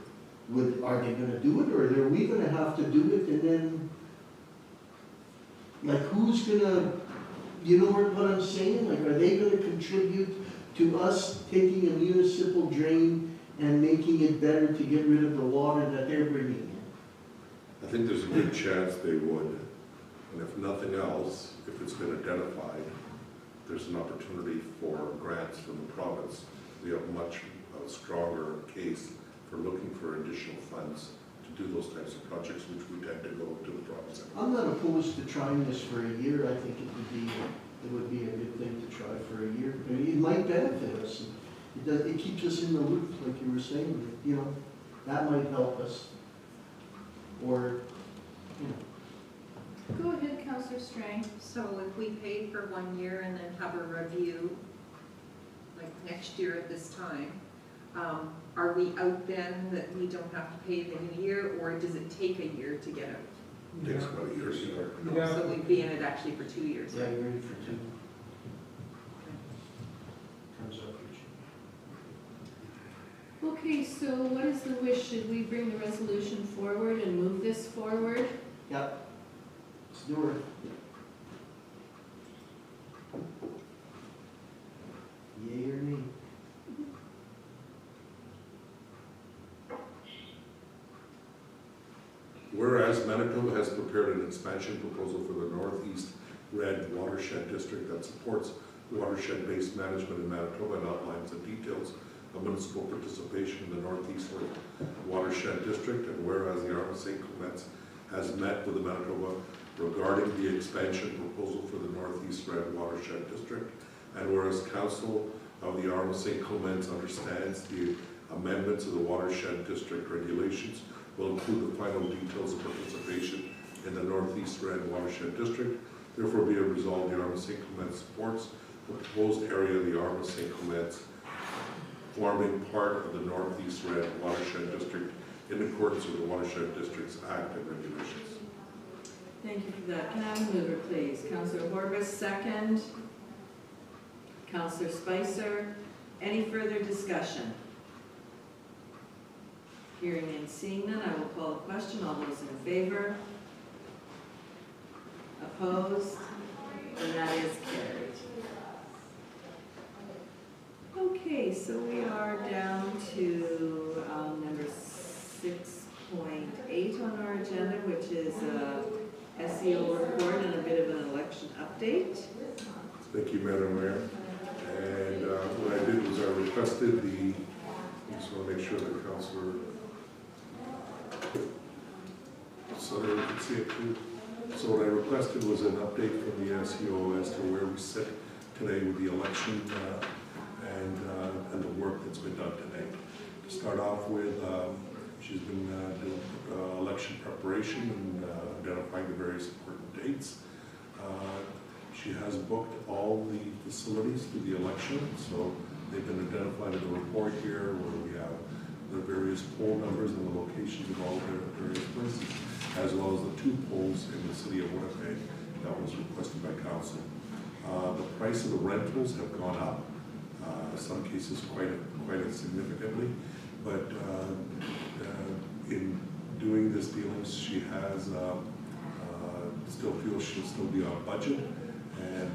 Are they gonna do it, or are we gonna have to do it, and then, like, who's gonna, you know what I'm saying? Like, are they gonna contribute to us taking a municipal drain and making it better to get rid of the water that they're bringing in? I think there's a good chance they would, and if nothing else, if it's been identified, there's an opportunity for grants from the province. We have much stronger case for looking for additional funds to do those types of projects, which we tend to go to the province. I'm not opposed to trying this for a year. I think it would be a good thing to try for a year. I mean, it might benefit us. It keeps us in the loop, like you were saying. You know, that might help us. Or, you know. Go ahead, Councillor Strang. So if we pay for 1 year and then have a review, like next year at this time, are we out then that we don't have to pay the new year, or does it take a year to get out? Takes about a year to start. Yeah. So we'd be in it actually for 2 years, Yeah, right? you're in for 2. Comes up for 2. Okay, so what is the wish? Should we bring the resolution forward and move this forward? Yep. Let's do it. Yay or nay? Whereas Manitoba has prepared an expansion proposal for the Northeast Red Watershed District that supports watershed-based management in Manitoba and outlines the details of municipal participation in the Northeast Red Watershed District, and whereas the Arm of St. Clements has met with the Manitoba regarding the expansion proposal for the Northeast Red Watershed District, and whereas Council of the Arm of St. Clements understands the amendments of the watershed district regulations will include the final details of participation in the Northeast Red Watershed District. Therefore, be it resolved, the Arma St. Clements supports the proposed area of the Arma St. Clements forming part of the Northeast Red Watershed District in accordance with the Watershed Districts Act and regulations. Thank you for that. Can I have a mover, please? Councillor Horbus, second. Councillor Spicer. Any further discussion? Hearing and seeing none, I will call a question. All those in favor? Opposed? And that is carried. Okay, so we are down to number 6.8 on our agenda, which is SEO report and a bit of an election update. Thank you, Madam Mayor. And what I did was I requested I just want to make sure that Councillor Sutter can see it too. So what I requested was an update from the SEO as to where we sit today with the election and the work that's been done today. To start off with, she's been doing election preparation and identifying the various important dates. She has booked all the facilities for the election, so they've been identified in the report here where we have the various poll numbers and the locations of all the various places, as well as the 2 polls in the city of Winnipeg that was requested by council. The price of the rentals have gone up, in some cases quite significantly, but in doing this dealings, she has still feels she'll still be on budget, and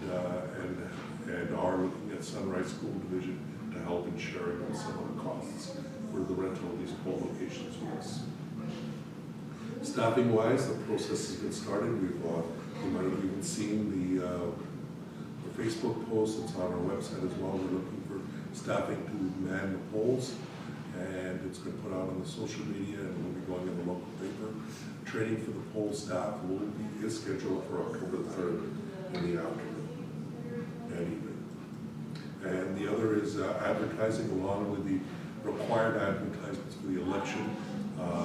are looking at Sunrise School Division to help in sharing on some of the costs for the rental of these poll locations for us. Staffing wise, the process has been started. You might have even seen the Facebook post that's on our website as well. We're looking for staffing to man the polls, and it's been put out on the social media and will be going in the local paper. Training for the poll staff is scheduled for October 3rd in the afternoon and evening. And the other is advertising along with the required advertisements for the election.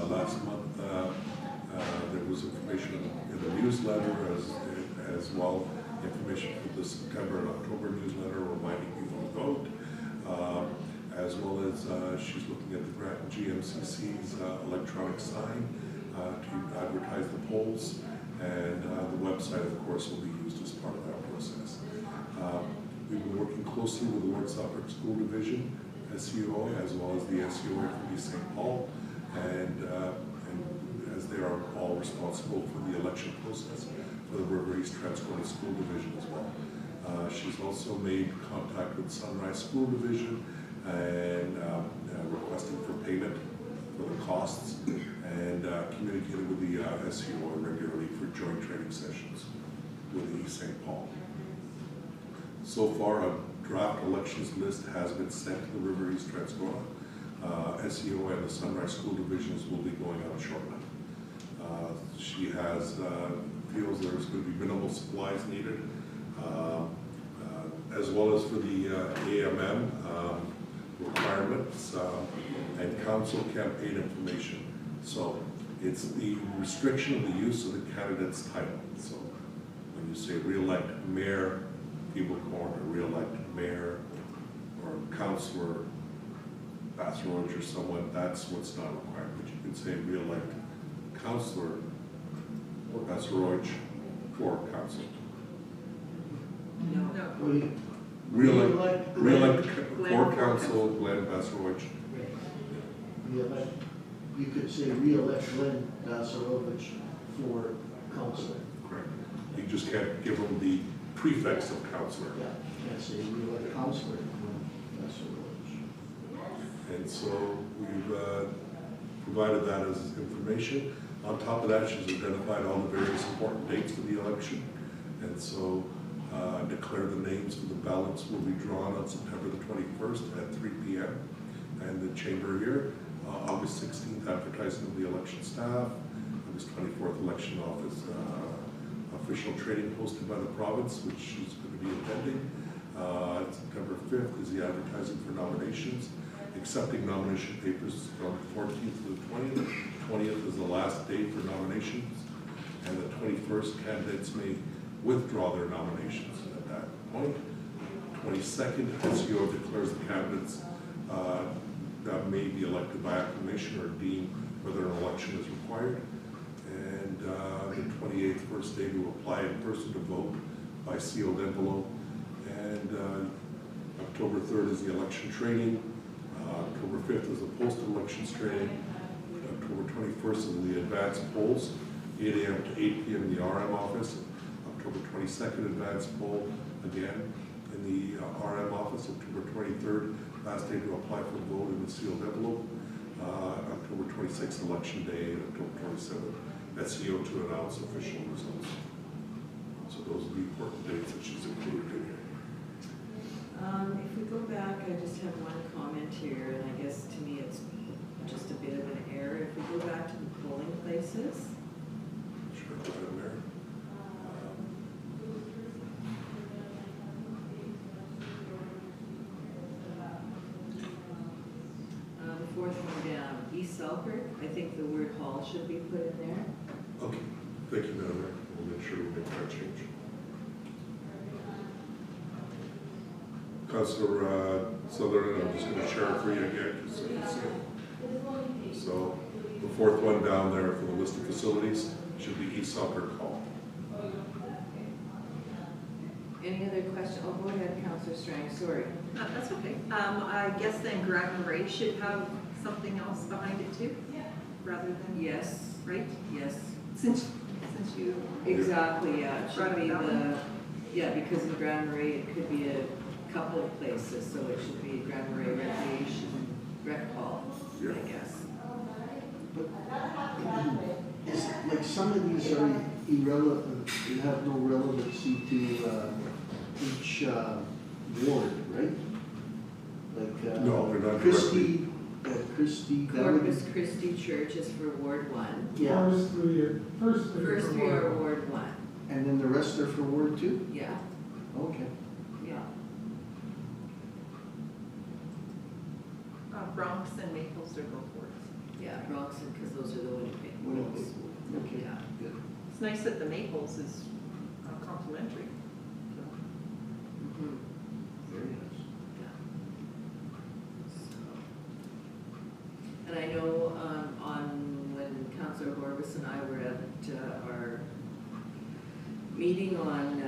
Last month there was information in the newsletter as well, information for the September and October newsletter reminding people to vote, as well as she's looking at the GMCC's electronic sign to advertise the polls, and the website, of course, will be used as part of that process. We've been working closely with the Ward Suffolk School Division, SEO, as well as the SEO for East St. Paul, and as they are all responsible for the election process for the River East Transcona School Division as well. She's also made contact with Sunrise School Division and requesting for payment for the costs, and communicated with the SEO regularly for joint training sessions with the East St. Paul. So far, a draft elections list has been sent to the River East Transcona. SEO and the Sunrise School Divisions will be going out shortly. She feels there's going to be minimal supplies needed, as well as for the AMM requirements and council campaign information. So it's the restriction of the use of the candidate's title. So when you say re-elect mayor, people call it re-elect mayor or councillor, Basseroge or someone, that's what's not required. But you can say re-elect councillor or Basseroge for council. No. Re-elect for council, Glenn Basseroge. Re-elect, you could say re-elect Glenn Basseroge for council. Correct. You just can't give them the prefix of councillor. Yeah, you can't say re-elect councillor Glenn Basseroge. And so we've provided that as information. On top of that, she's identified all the various important dates for the election. And so declare the names for the ballots will be drawn on September the 21st at 3 p.m. And the chamber here, August 16th, advertising of the election staff, August 24th, election office official training posted by the province, which she's going to be attending. September 5th is the advertising for nominations, accepting nomination papers from the 14th to the 20th. 20th is the last date for nominations, and the 21st, candidates may withdraw their nominations at that point. 22nd, SEO declares the candidates that may be elected by acclamation or deem whether an election is required. And the 28th, first day to apply in person to vote by sealed envelope. And October 3rd is the election training. October 5th is the post-elections training. October 21st is the advanced polls, 8 a.m. to 8 p.m. in the RM office. October 22nd, advanced poll again in the RM office. October 23rd, last day to apply for vote in the sealed envelope. October 26th, election day, and October 27th, SEO to announce official results. So those are the important dates that she's included in here. If we go back, I just have one comment here, and I guess to me it's just a bit of an error. If we go back to the polling places, Sure, Madam Mayor. the fourth one down, East Selkirk, I think the word hall should be put in there. Okay, thank you, Madam Mayor. We'll make sure we make that change. Councilor Sutherland, I'm just going to share it for you again, just so you see it. So the fourth one down there for the list of facilities should be East Selkirk Hall. Any other question? Oh, go ahead, Councillor Strang, sorry. That's okay. I guess then Grand Marais should have something else behind it too, rather than, Yes, right? yes, Since you, exactly, yeah, it should Brought be it down. yeah, because in Grand Marais, it could be a couple of places, so it should be Grand Marais Recreation, Rec Hall, Yeah. I guess. Is, like, some of these are irrelevant, they have no relevancy to each ward, right? Like, No, they're not Christie, Christie, that would, Corpus Christi Church is for Ward 1. yeah, First three are First three are Ward 1, and then the rest are for Ward 2? yeah, Okay. yeah. Bronx and Maples are both wards. Yeah, Bronxton, because those are the Winnipeg Winnipeg, ones. okay, Yeah. good. It's nice that the Maples is complimentary. Mhm. Very nice. Yeah. And I know when Councillor Horvis and I were at our meeting on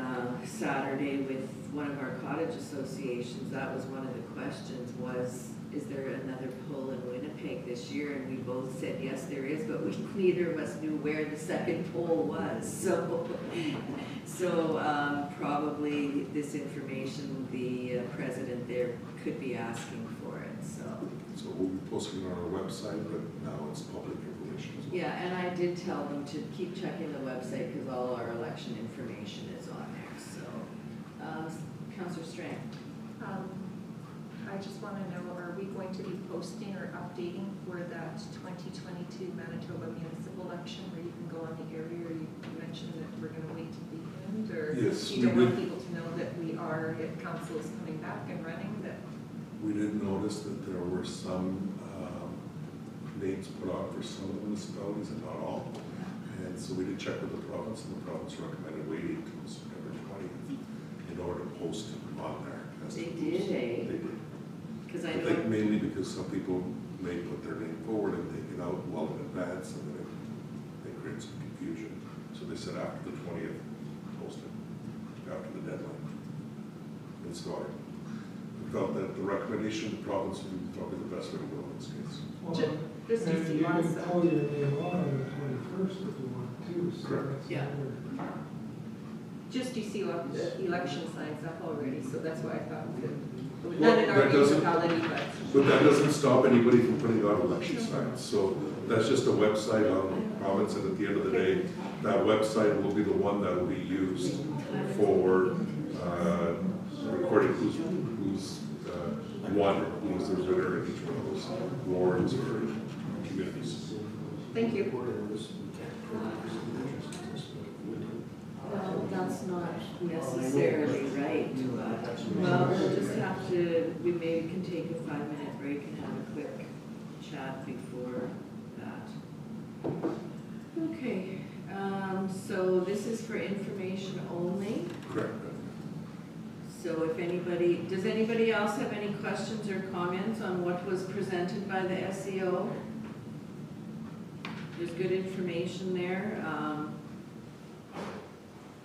Saturday with one of our cottage associations, that was one of the questions was, is there another poll in Winnipeg this year? And we both said, yes, there is, but we neither of us knew where the second poll was. So probably this information, the president there could be asking for it, so. So we'll be posting it on our website, but now it's public information as well. Yeah, and I did tell them to keep checking the website because all our election information is on there, so. Councillor Strang. I just want to know, are we going to be posting or updating for that 2022 Manitoba municipal election where you can go on the area, or you mentioned that we're going to wait till the end, or Yes, you don't we want did. people to know that we are, if council is coming back and running, that We did notice that there were some names put out for some of the municipalities and not all. And so we did check with the province, and the province recommended waiting until September 20th in order to post on there. They did, eh? They did. Because I I know, think mainly because some people may put their name forward and take it out well in advance, and then they create some confusion. So they said after the 20th, post it, after the deadline. And so I felt that the recommendation of the province would be probably the best way to go in this case. just And DC you can wants pull your name on the 21st if you want to, so Correct. that's Yeah. another. just you see what the election signs up already, so that's why I thought we could. Well, Not in our that doesn't- municipality, but. But that doesn't stop anybody from putting out election signs. So that's just a website on the province, and at the end of the day, that website will be the one that will be used for recording who's won, who's the winner in each one of those wards or communities. Thank you. well, that's not necessarily right. Well, we'll just have have to, we maybe can take a 5-minute break and have a quick chat before that. Okay, so this is for information only. Correct. So if anybody, does anybody else have any questions or comments on what was presented by the SEO? There's good information there.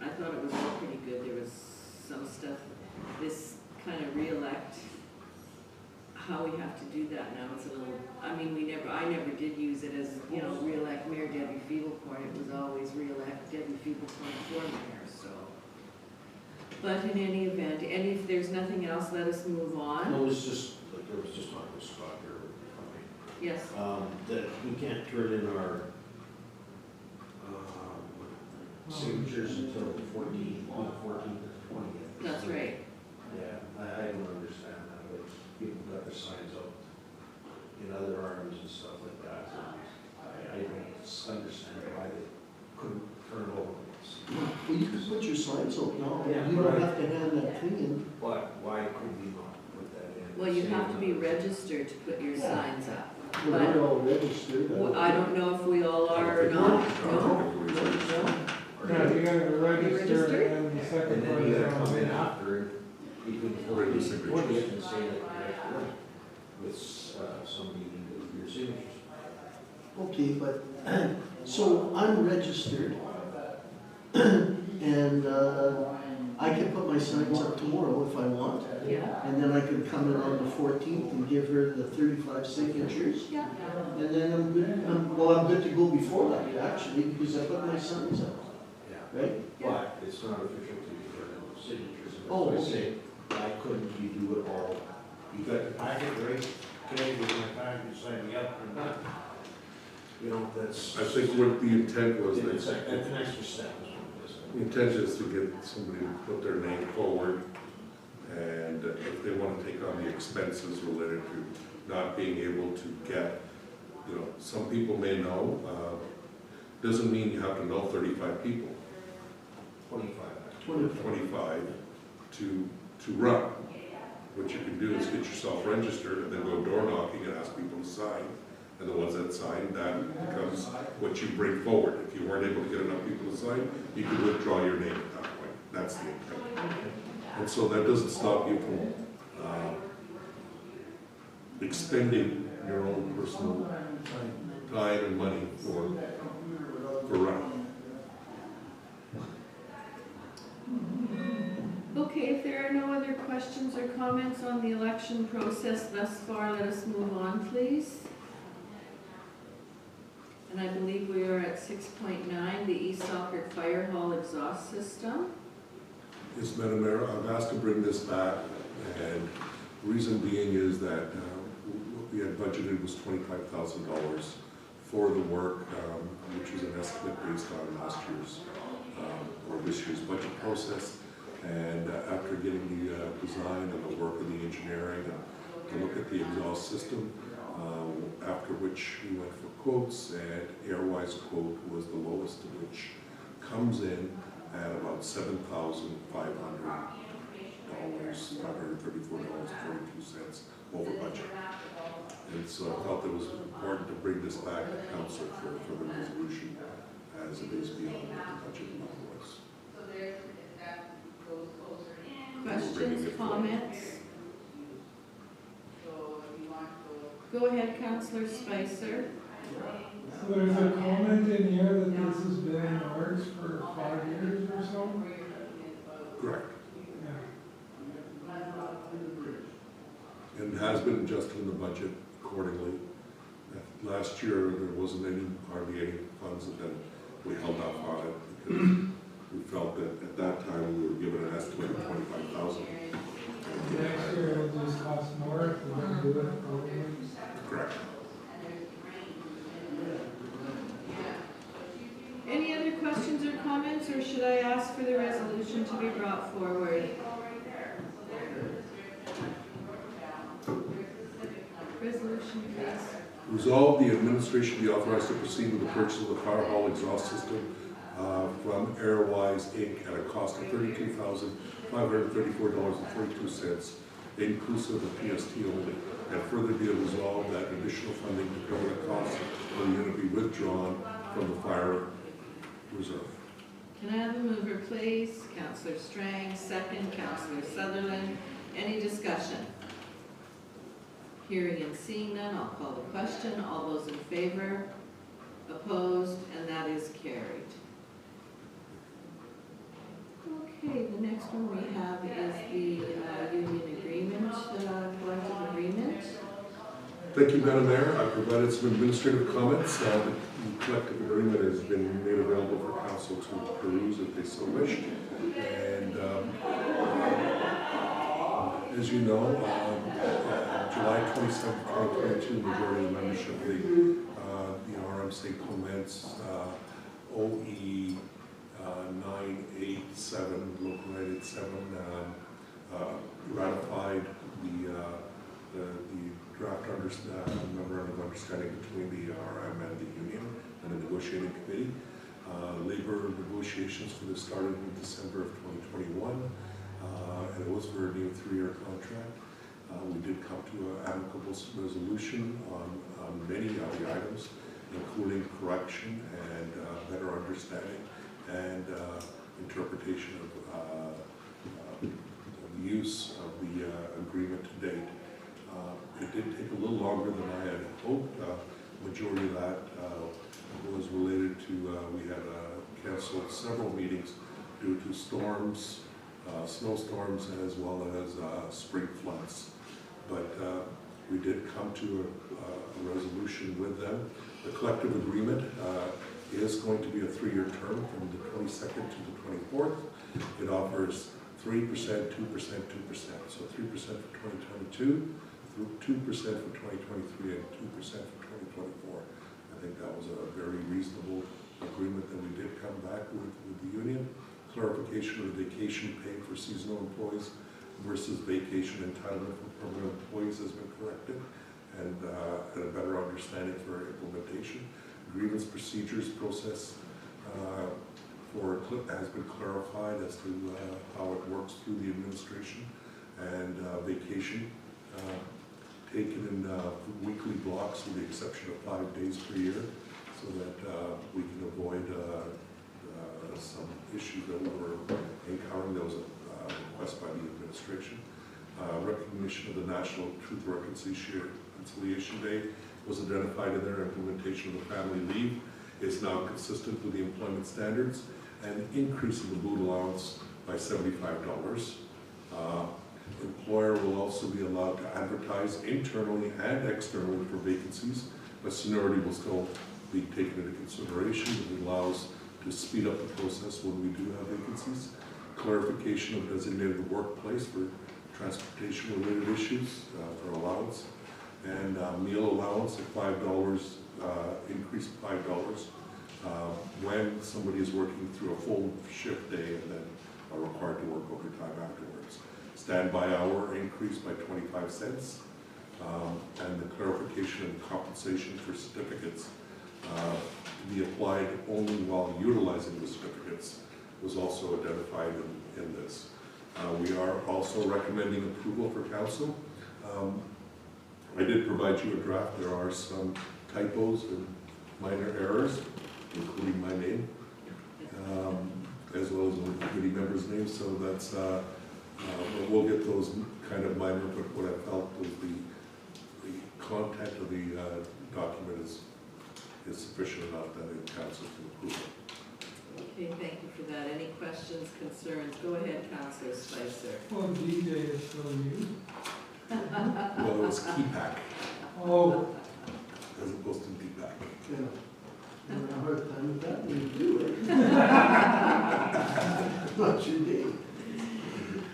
I thought it was all pretty good. There was some stuff, this kind of reelect, how we have to do that now. It's a little, I mean, I never did use it as, you know, reelect Mayor Debbie Feeblecoin. It was always reelect Debbie Feeblecoin for mayor, so. But in any event, and if there's nothing else, let us move on. No, it was just, like, there was just talk with Scott here, Yes. that we can't turn in our, signatures until the 14th or 20th. That's right. Yeah, I don't understand that, but people got their signs up in other arms and stuff like that. I don't understand why they couldn't turn it over. Well, you can put your signs up now, Yeah, you don't right. have to hand that thing in. But why could we not put that in? Well, you have to be registered to put your signs up. We're all registered. Well, I don't know if we all are or not. No? No? Yeah, you gotta register registered? and the second And part then you is gotta come in on. after, between the 14th and 20th and say that you have worked with somebody with your signatures. Okay, but, so I'm registered, and I can put my signs up tomorrow if I want, Yeah. and then I can come in on the 14th and give her the 35 signatures, Yeah. and then I'm good, I'm good to go before that, actually, because I put my signs up, Yeah. right? But it's not official to be for signatures. And Oh, that's why I okay. say, why couldn't you do it all? You got the packet, right? Okay, with my packet, you sign me up, and done. You know, that's. I think what the intent was, It's that an extra step, is what it is. the intent is to get somebody to put their name forward, and if they want to take on the expenses related to not being able to get, you know, some people may know, doesn't mean you have to know 35 people, 25. 25 to run. What you can do is get yourself registered and then go door knocking and ask people to sign. And the ones that sign, that becomes what you bring forward. If you weren't able to get enough people to sign, you could withdraw your name at that point. That's the intent. And so that doesn't stop you from expending your own personal time and money for running. Okay, if there are no other questions or comments on the election process thus far, let us move on, please. And I believe we are at 6.9, the East Soccer Fire Hall exhaust system. Yes, Madam Mayor, I've asked to bring this back, and the reason being is that what we had budgeted was $25,000 for the work, which is an estimate based on last year's or this year's budget process. And after getting the design and the work of the engineering and to look at the exhaust system, after which we went for quotes, and Airwise quote was the lowest, which comes in at about $7,500, $534.42 over budget. And so I felt it was important to bring this back to council for the resolution, as it is beyond what the budget level was. Questions, comments? Go ahead, Councillor Spicer. So there's a comment in here that this has been in the works for 5 years or so? Correct. Yeah. And has been adjusted in the budget accordingly. Last year, there wasn't hardly any funds, and then we held off on it because we felt that at that time we were given an estimate of $25,000. Next year it'll just cost more if we don't do it properly. Correct. Any other questions or comments, or should I ask for the resolution to be brought forward? Resolution, please. Resolve the administration be authorized to proceed with the purchase of the fire hall exhaust system from Airwise Inc. at a cost of $32,534.42 inclusive of PST only, and further be it resolved that additional funding to cover the cost of the unit be withdrawn from the fire reserve. Can I have a mover, please? Councillor Strang, second. Councillor Sutherland. Any discussion? Hearing and seeing none, I'll call the question. All those in favor? Opposed? And that is carried. Okay, the next one we have is the union agreement, collective agreement. Thank you, Madam Mayor. I provided some administrative comments. The collective agreement has been made available for council to peruse if they so wish. And as you know, July 27, 2022, majority of the membership of the RMC Clements OE 987, local 987, ratified the draft memorandum of understanding between the RM and the union and the negotiating committee. Labor negotiations for this started in December of 2021, and it was for a new 3-year contract. We did come to an amicable resolution on many of the items, including correction and better understanding and interpretation of the use of the agreement to date. It did take a little longer than I had hoped. Majority of that was related to, we had canceled several meetings due to storms, snowstorms, as well as spring floods. But we did come to a resolution with them. The collective agreement is going to be a 3-year term from the 22nd to the 24th. It offers 3%, 2%, 2%. So 3% for 2022, 2% for 2023, and 2% for 2024. I think that was a very reasonable agreement that we did come back with the union. Clarification of vacation pay for seasonal employees versus vacation entitlement for permanent employees has been corrected, and a better understanding for implementation. Grievance procedures process has been clarified as to how it works through the administration, and vacation taken in weekly blocks with the exception of 5 days per year, so that we can avoid some issues that we were encountering. There was a request by the administration. Recognition of the National Truth Reconciliation Day was identified in their implementation of the family leave. Is now consistent with the employment standards, and increasing the boot allowance by $75. Employer will also be allowed to advertise internally and externally for vacancies, but seniority will still be taken into consideration. It allows to speed up the process when we do have vacancies. Clarification of designated workplace for transportation-related issues for allowance, and meal allowance at $5, increased $5 when somebody is working through a full shift day and then are required to work overtime afterwards. Standby hour increased by 25 cents, and the clarification and compensation for certificates to be applied only while utilizing the certificates was also identified in this. We are also recommending approval for council. I did provide you a draft. There are some typos and minor errors, including my name, as well as the committee members' names. So that's, we'll get those kind of minor, but what I felt was the content of the document is sufficient enough that it council can approve it. Okay, thank you for that. Any questions, concerns? Go ahead, Councillor Spicer. Well, DJ is still you. Well, it was KeyPack Oh, as opposed to DPAC. Yeah. Having a hard time with that when you do it. Not your day.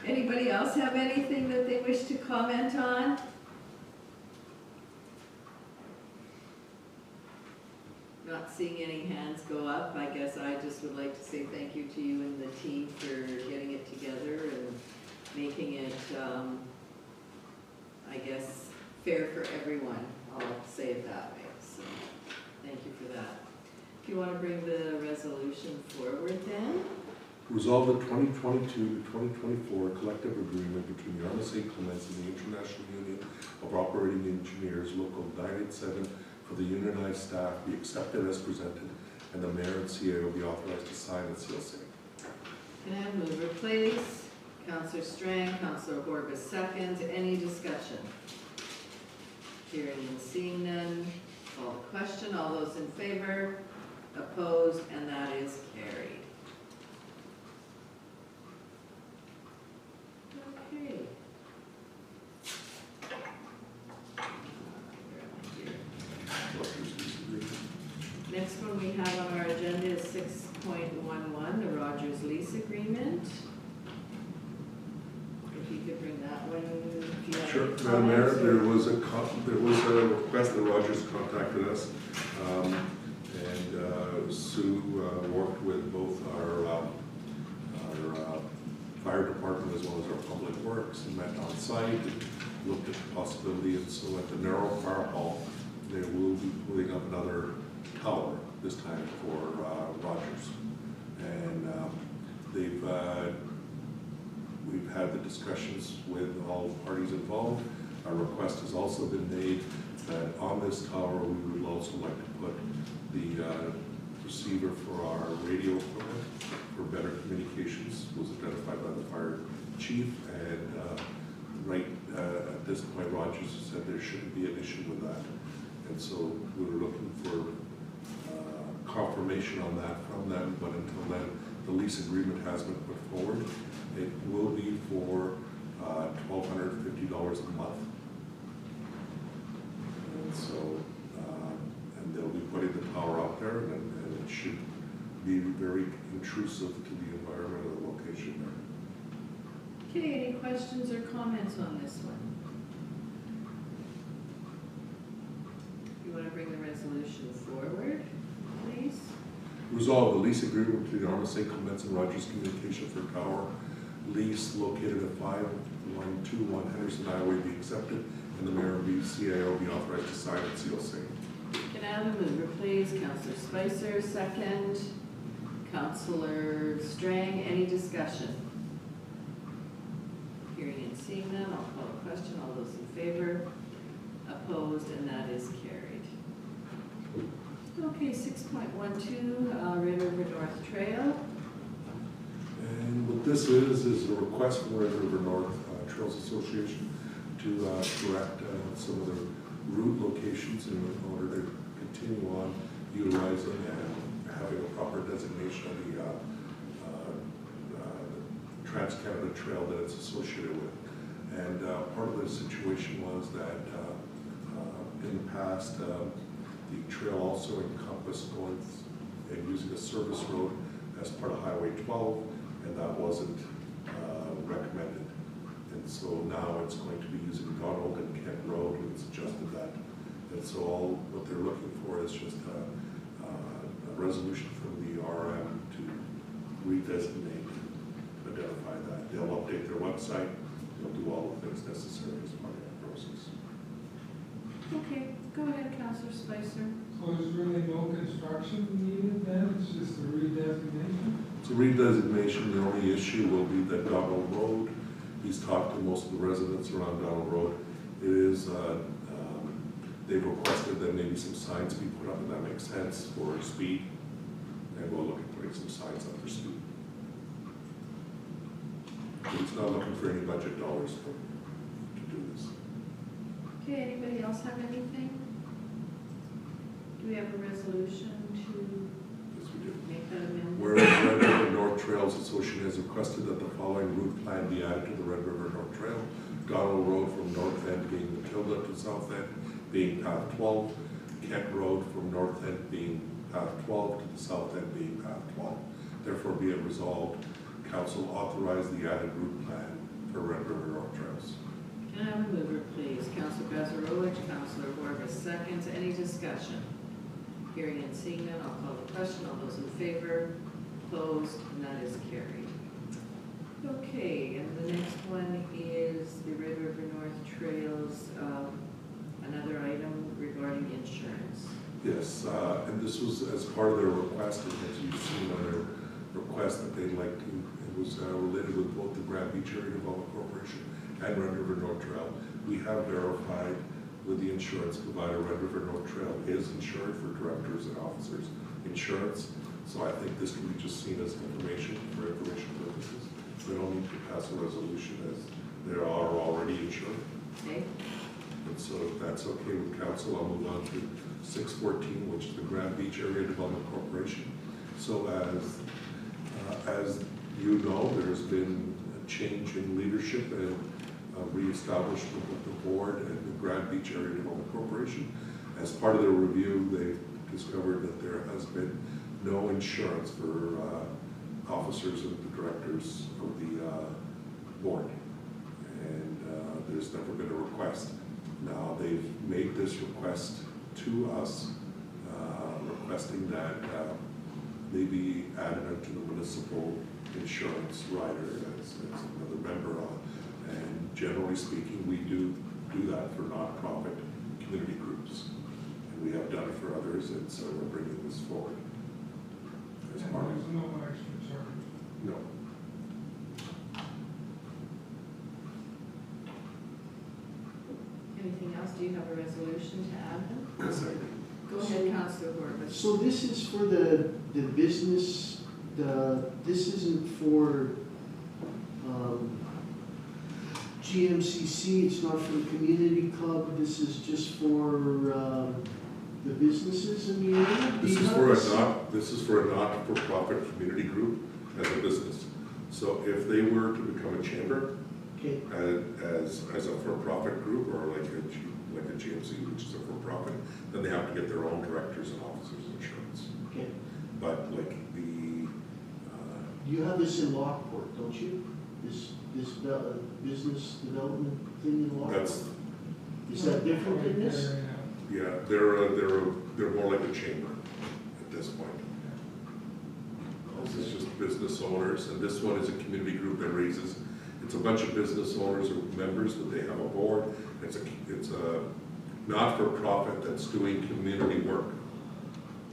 Anybody else have anything that they wish to comment on? Not seeing any hands go up. I guess I just would like to say thank you to you and the team for getting it together and making it, I guess, fair for everyone. I'll say it that way. So thank you for that. If you want to bring the resolution forward then. Resolve the 2022 to 2024 collective agreement between the Arma St. Clements and the International Union of Operating Engineers, Local 987, for the unionized staff be accepted as presented, and the mayor and CAO be authorized to sign and seal same. Can I have a mover, please? Counselor Strang, Counselor Horvath seconds. Any discussion? Hearing and seeing none. Call the question. All those in favor? Opposed? And that is carried. Okay. Next one we have on our agenda is 6.11, the Rogers lease agreement. If you could bring that one, if you have Sure, any Madam Mayor, comments or- there was a request that Rogers contacted us, and Sue worked with both our fire department as well as our public works, and met on site and looked at the possibility, and so at the Narrow Fire Hall, they will be putting up another tower, this time for Rogers. And we've had the discussions with all parties involved. A request has also been made that on this tower, we would also like to put the receiver for our radio equipment for better communications, was identified by the fire chief, and at this point, Rogers said there shouldn't be an issue with that. And so we were looking for confirmation on that from them, but until then, the lease agreement has been put forward. It will be for $1,250 a month. And so, and they'll be putting the tower out there, and it should be very intrusive to the environment of the location there. Okay, any questions or comments on this one? You want to bring the resolution forward, please? Resolve the lease agreement between the Arma St. Clements and Rogers Communication for tower lease located at 5121 Henderson Highway be accepted, and the mayor and CAO be authorized to sign and seal same. Can I have a mover, please? Counselor Spicer, second. Counselor Strang, any discussion? Hearing and seeing none, I'll call a question. All those in favor? Opposed? And that is carried. Okay, 6.12, Red River North Trail. And what this is a request from Red River North Trails Association to correct some of the route locations in order to continue on utilizing and having a proper designation of the Trans-Canada Trail that it's associated with. And part of the situation was that in the past, the trail also encompassed going and using a service road as part of Highway 12, and that wasn't recommended. And so now it's going to be using Donald and Kent Road, and it's adjusted that. And so all what they're looking for is just a resolution from the RM to redesignate, identify that. They'll update their website, they'll do all the things necessary as part of that process. Okay, go ahead, Counselor Spicer. So there's really no construction needed then, it's just a redesignation? So redesignation, the only issue will be that Donald Road. He's talked to most of the residents around Donald Road. It is, they've requested that maybe some signs be put up, and that makes sense for speed. And we'll look at putting some signs up for speed. It's not looking for any budget dollars to do this. Okay, anybody else have anything? Do we have a resolution to Yes, we do. make that amendment? Whereas Red River North Trails Association has requested that the following route plan be added to the Red River North Trail. Donald Road from north end being Matilda to south end being path 12. Kent Road from north end being path 12 to the south end being path 12. Therefore be it resolved, council authorize the added route plan for Red River North Trails. Can I have a mover, please? Counselor Gazarowicz, Counselor Horvath seconds. Any discussion? Hearing and seeing none, I'll call the question. All those in favor? Opposed? And that is carried. Okay, and the next one is the Red River North Trails, another item regarding insurance. Yes, and this was as part of their request, and as you've seen on their request that they'd like to, it was related with both the Grand Beach Area Development Corporation and Red River North Trail. We have verified with the insurance provider, Red River North Trail is insured for directors and officers insurance. So I think this can be just seen as information for information purposes. We don't need to pass a resolution as they are already insured. Okay, And so if that's okay with council, I'll move on to 614, which is the Grand Beach Area Development Corporation. So as you know, there's been a change in leadership and reestablishment of the board and the Grand Beach Area Development Corporation. As part of their review, they discovered that there has been no insurance for officers and the directors of the board. And there's never been a request. Now they've made this request to us, requesting that they be added into the municipal insurance rider as another member on. And generally speaking, we do that for nonprofit community groups. And we have done it for others, and so we're bringing this forward. As And part of, there's no extra charge. no. anything else? Do you have a resolution to add then? Yes, I do. Go ahead, Councillor Horvath. So this is for the business, this isn't for, GMCC, it's not for the community club, this is just for, the businesses in the area? This is for a not-for-profit community group as a business. So if they were to become a chamber Okay, as a for-profit group or like a GMC, which is a for-profit, then they have to get their own directors and officers insurance. okay. But like the, You have this in Lockport, don't you? This business development thing in Lockport? that's, Is that different than this? yeah, they're more like a chamber at this point. This is just business owners, and this one is a community group that raises, it's a bunch of business owners or members, but they have a board. It's a not-for-profit that's doing community work.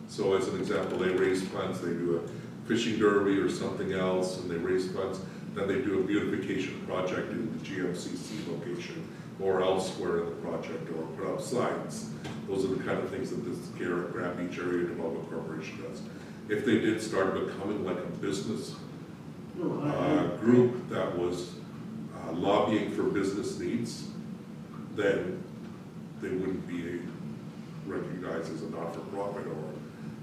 So as an example, they raise funds, they do a fishing derby or something else, and they raise funds, then they do a beautification project in the GMCC location or elsewhere in the project, or put up signs. Those are the kind of things that this Grand Beach Area Development Corporation does. If they did start becoming like a business No, group that was lobbying for business needs, then they wouldn't be recognized as a not-for-profit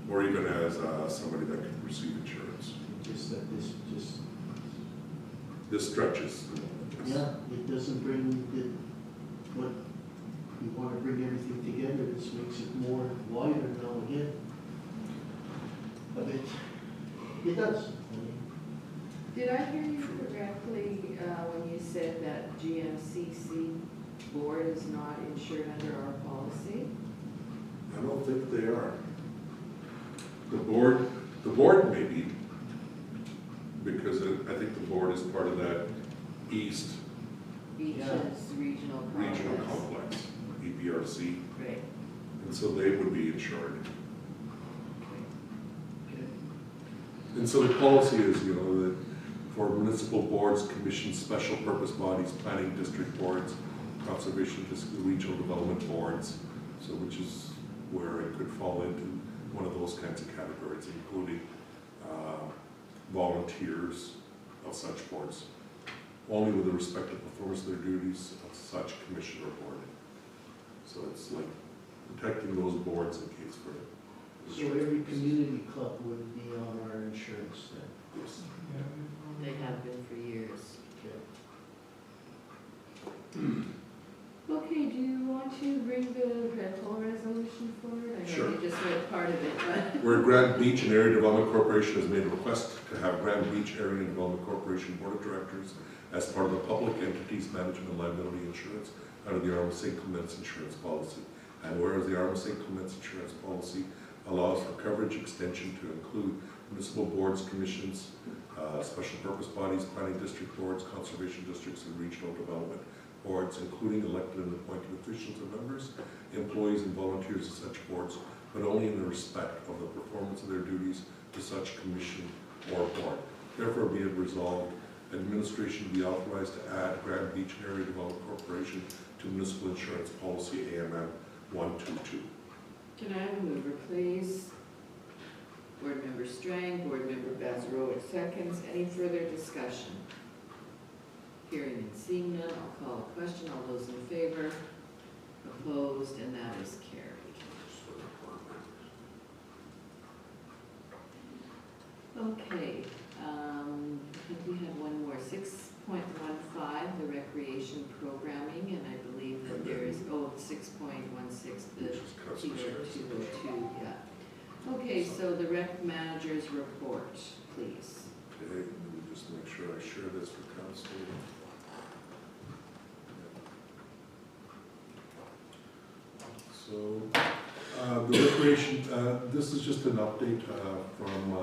or even as somebody that could receive insurance. just that this, just, This stretches. yeah, it doesn't bring it, what, we wanna bring everything together, this makes it more wider now again. But it does. I mean, Did I hear you correctly when you said that GMCC board is not insured under our policy? I don't think they are. The board may be, because I think the board is part of that East Beaches Regional Complex. Regional Complex, EBRC, Right. and so they would be insured. okay. And so the policy is, that for municipal boards, commissions, special purpose bodies, planning district boards, conservation district, regional development boards, so which is where it could fall into one of those kinds of categories, including volunteers of such boards, only with the respect to performance of their duties of such commission or board. So it's like protecting those boards in case for. So every community club would be on our insurance then? Yes. They have been for years. Okay. Okay, do you want to bring the whole resolution forward? I know Sure. you just read part of it, but. Where Grand Beach and Area Development Corporation has made a request to have Grand Beach Area Development Corporation Board of Directors as part of the public entities management liability insurance under the Arm St. Clements insurance policy. And whereas the Arm St. Clements insurance policy allows for coverage extension to include municipal boards, commissions, special purpose bodies, planning district boards, conservation districts, and regional development boards, including elected and appointed officials and members, employees and volunteers of such boards, but only in the respect of the performance of their duties to such commission or more. Therefore be it resolved, administration be authorized to add Grand Beach Area Development Corporation to municipal insurance policy AMM 122. Can I have a mover, please? Board Member Strang, Board Member Bazarowicz seconds. Any further discussion? Hearing and seeing none, I'll call a question. All those in favor? Opposed, and that is carried. Okay, I think we have one more, 6.15, the recreation programming, and I believe that there is, 6.16, the Which is Councilor Sherritt's. 202, yeah. Okay, so the rec manager's report, please. Okay, let me just make sure I share this with council. So, the recreation, this is just an update from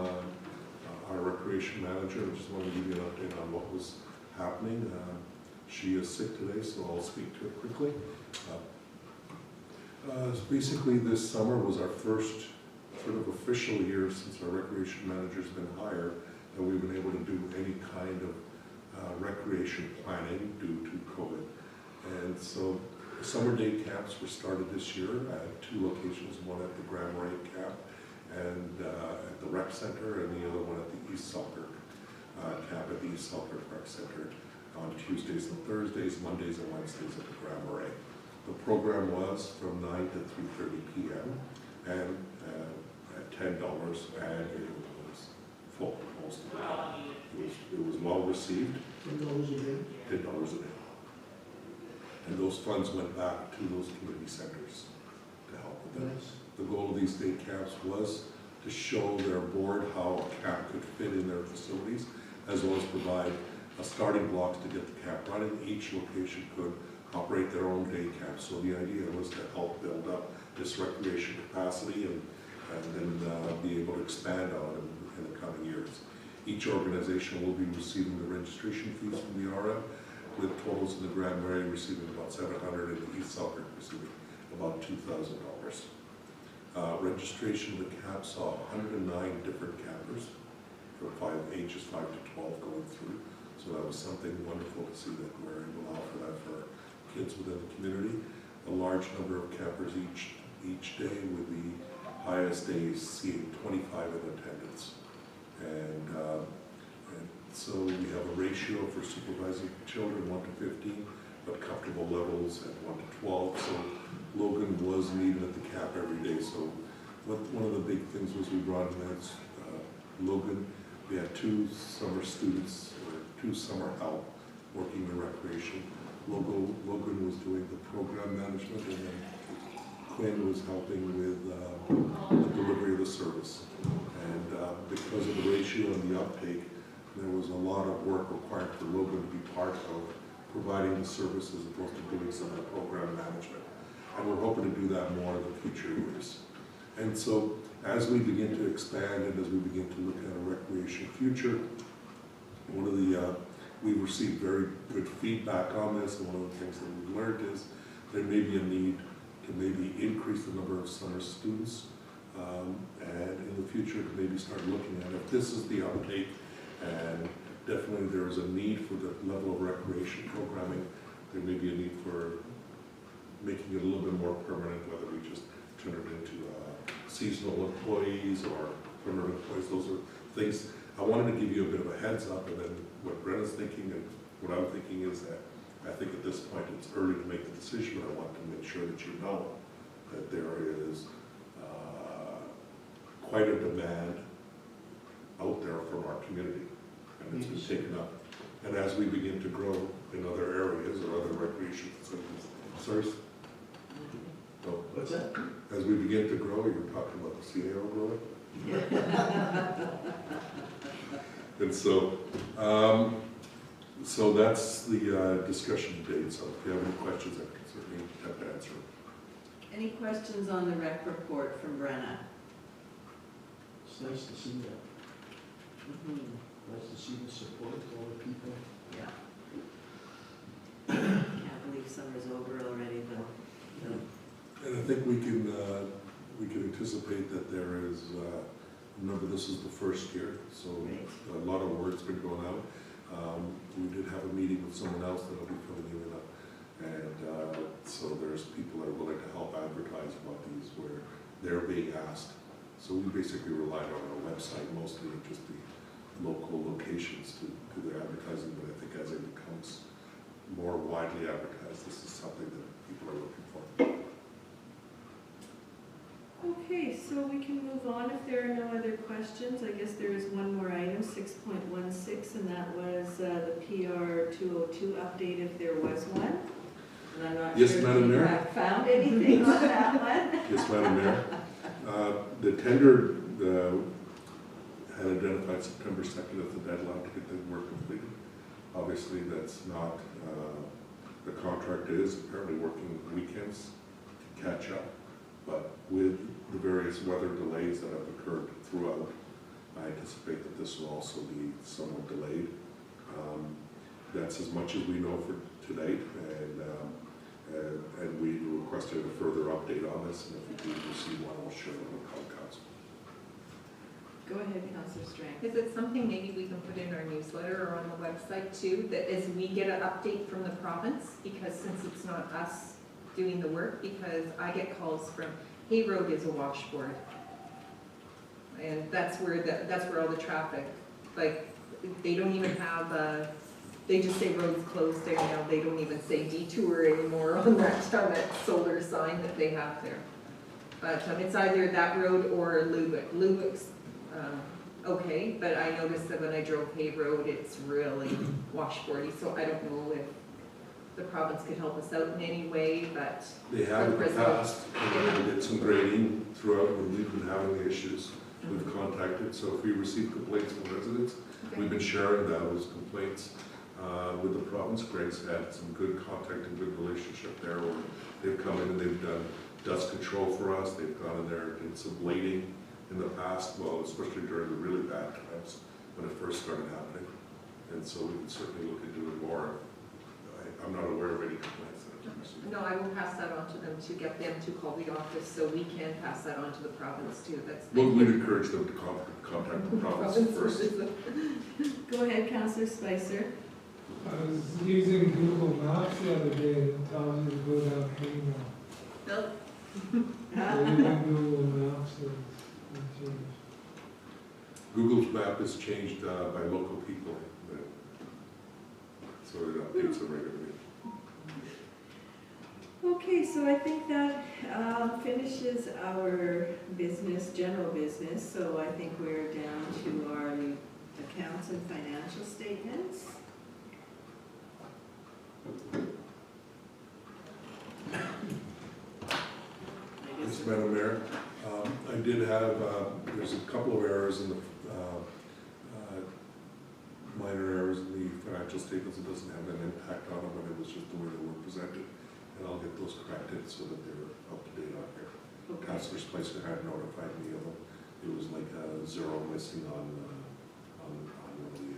our recreation manager. I just want to give you an update on what was happening. She is sick today, so I'll speak to it quickly. Basically, this summer was our first sort of official year since our recreation manager's been hired, and we've been able to do any kind of recreation planning due to COVID. And so summer day camps were started this year at 2 locations, one at the Grand Marais Camp and at the Rec Center, and the other one at the East Selkirk Camp at the East Selkirk Rec Center on Tuesdays and Thursdays, Mondays and Wednesdays at the Grand Marais. The program was from 9 to 3:30 p.m. and at $10, and it was full most of the time. It was well received. $10 a day. $10 a day. And those funds went back to those community centers to help with them. Nice. The goal of these day camps was to show their board how a camp could fit in their facilities, as well as provide a starting blocks to get the camp running. Each location could operate their own day camp. So the idea was to help build up this recreation capacity and then be able to expand on it in the coming years. Each organization will be receiving the registration fees from the RM, with totals in the Grand Marais receiving about $700 and the East Selkirk receiving about $2,000. Registration of the camp saw 109 different campers from ages 5 to 12 going through. So that was something wonderful to see that we're able to offer that for kids within the community. A large number of campers each day, with the highest days seeing 25 in attendance. And so we have a ratio for supervising children, 1 to 15, but comfortable levels at 1 to 12. So Logan was needed at the camp every day. So one of the big things was we brought in as Logan. We had 2 summer students, or 2 summer help working in recreation. Logan was doing the program management, and then Quinn was helping with the delivery of the service. And because of the ratio and the uptake, there was a lot of work required for Logan to be part of providing the service as opposed to doing some of the program management. And we're hoping to do that more in the future years. And so as we begin to expand and as we begin to look at a recreation future, one of the, we've received very good feedback on this, and one of the things that we've learned is there may be a need to maybe increase the number of summer students, and in the future to maybe start looking at if this is the uptake, and definitely there is a need for the level of recreation programming. There may be a need for making it a little bit more permanent, whether we just turn it into seasonal employees or permanent employees. Those are things I wanted to give you a bit of a heads up, and then what Brenna's thinking and what I'm thinking is that I think at this point it's early to make the decision, but I want to make sure that you know that there is quite a demand out there from our community, and it's been taken up. And as we begin to grow in other areas or other recreation facilities, sorry? No. What's that? As we begin to grow, you're talking about the CAO growing? And so, so that's the discussion date. So if you have any questions, I can certainly have to answer them. Any questions on the rec report from Brenna? It's nice to see that. Nice to see the support of all the people. Yeah. Can't believe summer's over already, though. And I think we can anticipate that there is remember, this is the first year, so Right. a lot of word's been going out. We did have a meeting with someone else that'll be filling you in up. And so there's people that are willing to help advertise about these where they're being asked. So we basically relied on our website mostly, and just the local locations to do their advertising. But I think as it becomes more widely advertised, this is something that people are looking for. Okay, so we can move on if there are no other questions. I guess there is one more item, 6.16, and that was the PR 202 update if there was one. And I'm not Yes, sure Madam if you Mayor? have found anything on that one. Yes, Madam Mayor. The tender had identified September 2nd as the deadline to get the work completed. Obviously, that's not, the contract is apparently working weekends to catch up. But with the various weather delays that have occurred throughout, I anticipate that this will also be somewhat delayed. That's as much as we know for to date, and we requested a further update on this, and if we do receive one, we'll share it with council. Go ahead, Councillor Strang. Is it something maybe we can put in our newsletter or on the website too, that as we get an update from the province, because since it's not us doing the work, because I get calls from, Hay Road is a washboard. And that's where all the traffic, like, they don't even have they just say roads closed there now, they don't even say detour anymore on that solar sign that they have there. But it's either that road or Lubick. Lubick's okay, but I noticed that when I drove Hay Road, it's really washboardy, so I don't know if the province could help us out in any way, but. They have in the past, and we did some grading throughout when we've been having the issues. We've contacted, so if we receive complaints from residents, Okay. we've been sharing those complaints with the province. Greg's had some good contact and good relationship there where they've come in and they've done dust control for us. They've gone in there and did some blading in the past, well, especially during the really bad times when it first started happening. And so we can certainly look at doing more. I'm not aware of any complaints that have been received. No, I will pass that on to them to get them to call the office so we can pass that on to the province too. That's. Well, we'd encourage them to contact the province first. Go ahead, Councillor Spicer. I was using Google Maps the other day and it tells me to go down Hayden. No, Even Google Maps is changed. Google's map is changed by local people, so it updates them regularly. Okay, so I think that finishes our business, general business, so I think we're down to our accounts and financial statements. Yes, Madam Mayor. I did have, there's a couple of errors in the, minor errors in the financial statements. It doesn't have an impact on them, but it was just the way they were presented. And I'll get those corrected so that they're up to date on here. Okay. Councillor Spicer had notified me of them. It was like a zero missing on one of the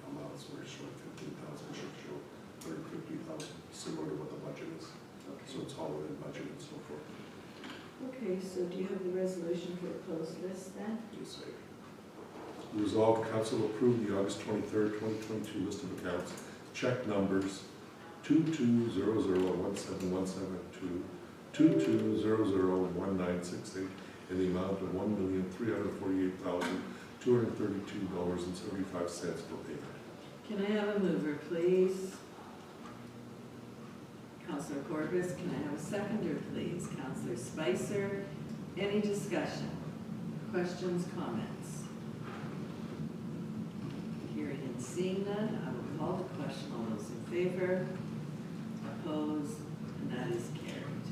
amounts where it showed 15,000, should show 150,000, similar to what the budget is. So it's all within budget and so forth. Okay, so do you have the resolution for the closed list then? Yes, I. Resolved, council approved the August 23rd, 2022 list of accounts, check numbers 22001717 to 22001968 in the amount of $1,348,232.75 for payment. Can I have a mover, please? Councillor Corbis, can I have a seconder, please? Councillor Spicer, any discussion? Questions, comments? Hearing and seeing none, I will call the question. All those in favor? Opposed? And that is carried.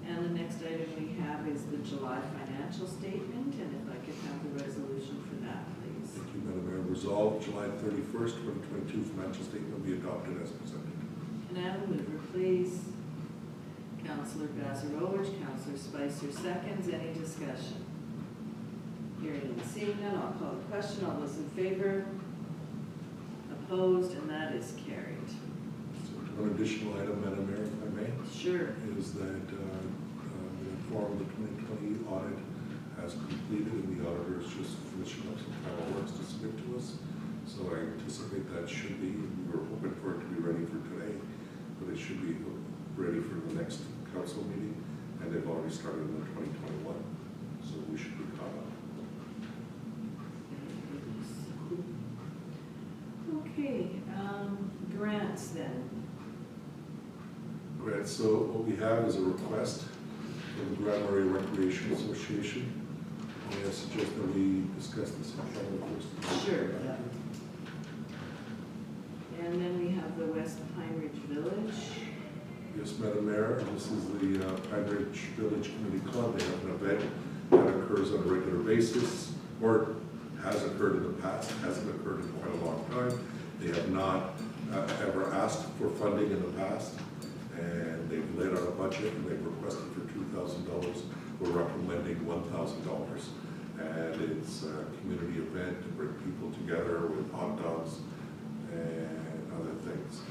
And the next item we have is the July financial statement, and if I could have the resolution for that, please. Thank you, Madam Mayor. Resolved, July 31st, 2022 financial statement be adopted as presented. Can I have a mover, please? Councillor Bazarowicz, Councillor Spicer seconds. Any discussion? Hearing and seeing none, I'll call the question. All those in favor? Opposed? And that is carried. So one additional item, Madam Mayor, if I may, Sure. is that the form of the 2020 audit has completed, and the auditor is just finishing up some final works to submit to us. So I anticipate that should be, we were hoping for it to be ready for today, but it should be ready for the next council meeting, and they've already started in 2021, so we should be caught up. Okay, grants then. Grant, so what we have is a request from the Grand Marais Recreation Association. May I suggest that we discuss this in camera first? Sure. And then we have the West Pine Ridge Village. Yes, Madam Mayor, this is the Pine Ridge Village Community Club. They have an event that occurs on a regular basis, or has occurred in the past, hasn't occurred in quite a long time. They have not ever asked for funding in the past, and they've laid out a budget, and they've requested for $2,000. We're recommending $1,000. And it's a community event to bring people together with hot dogs and other things.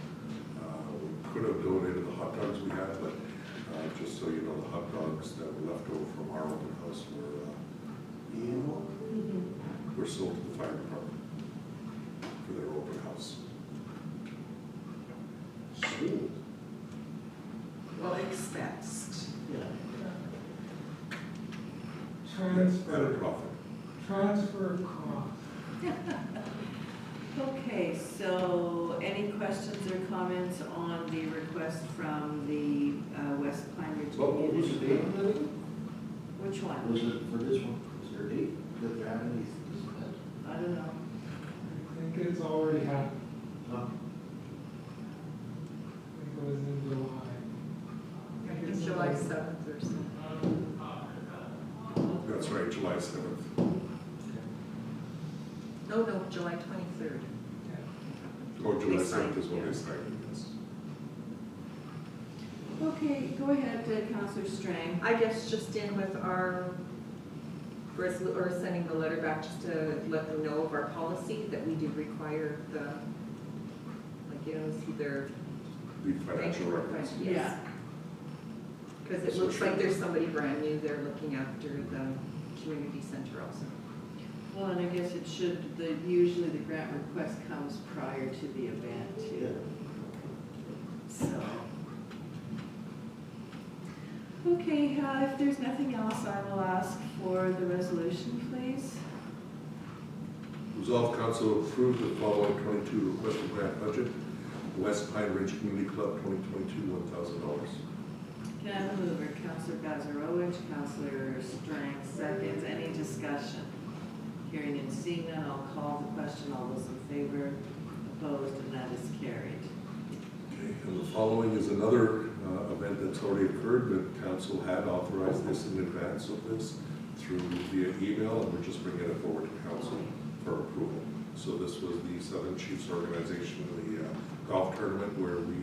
We could have donated the hot dogs we had, but just so you know, the hot dogs that were left over from our open house were sold to the fire department for their open house. Sweet. Well, expensed. Yeah. At a Transfer, profit. transfer cost. Okay, so any questions or comments on the request from the West Pine Ridge What was Community? the date on that again? Which one? Was it for this one? Was there a date that they're having this event? I don't know. I think it's already happened. Huh? I think it was in July. I think it's July 7th or something. That's right, July 7th. No, July 23rd. Oh, July They 7th signed, is when yeah. they started, yes. Okay, go ahead, Councillor Strang. I guess just in with our or sending the letter back just to let them know of our policy that we do require the, like, you know, see their The financial bank records. records. Yes. Because it looks like there's somebody brand new there looking after the community center also. Well, and I guess it should, usually the grant request comes prior to the event too. So, Okay, if there's nothing else, I will ask for the resolution, please. Resolved Council approve the following 22 requested grant budget. West Pine Ridge Community Club 2022, $1,000. Can I have a mover? Councillor Gazarowicz, Councillor Strang, seconds. Any discussion? Hearing and seeing none, I'll call the question. All those in favor, opposed, and that is carried. Okay, and the following is another event that's already occurred, but council had authorized this in advance of this through via email, and we're just bringing it forward to council for approval. So this was the Southern Chiefs Organization, the golf tournament, where we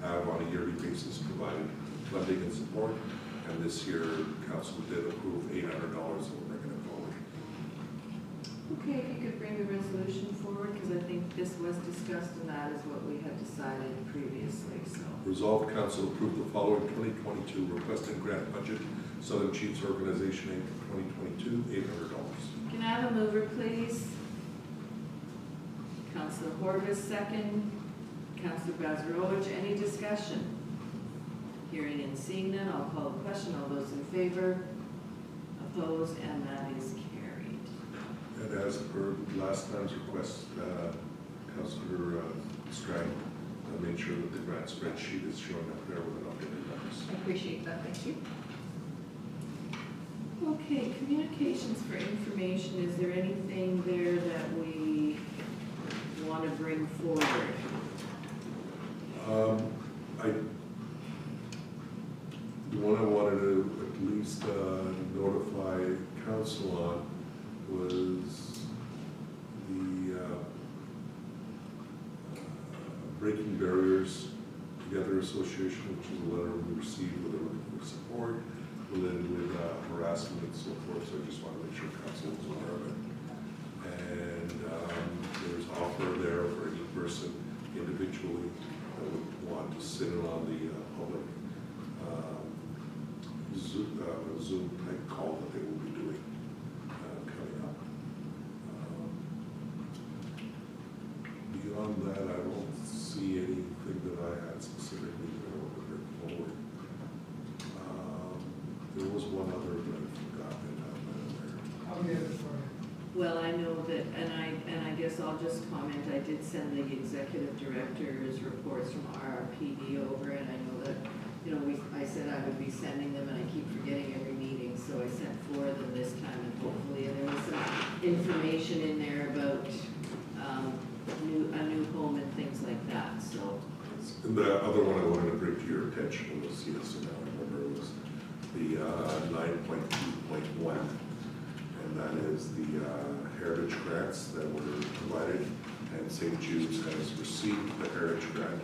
have on a yearly basis provided funding and support. And this year, council did approve $800, and we're bringing it forward. Okay, if you could bring the resolution forward, because I think this was discussed and that is what we had decided previously, so. Resolved council approve the following 2022 requested grant budget, Southern Chiefs Organization Inc. 2022, $800. Can I have a mover, please? Councillor Horvath, second. Councillor Gazarowicz, any discussion? Hearing and seeing none, I'll call the question. All those in favor, opposed, and that is carried. And as per last time's request, Councillor Strang made sure that the grant spreadsheet is showing up there with an updated numbers. I appreciate that, thank you. Okay, communications for information, is there anything there that we want to bring forward? The one I wanted to at least notify council on was the Breaking Barriers Together Association, which is a letter we received with a support related with harassment and so forth. So I just want to make sure council is aware of it. And there's offer there for any person individually that would want to sit in on the public Zoom type call that they will be doing. guess I'll just comment, I did send the executive director's reports from RRPD over, and I know that, you know, I said I would be sending them, and I keep forgetting every meeting, so I sent 4 of them this time, and hopefully, and there was some information in there about, a new home and things like that, so. And the other one I wanted to bring to your attention was, yes, and I remember, was the 9.2.1. And that is the heritage grants that were provided, and St. Jude's has received the heritage grant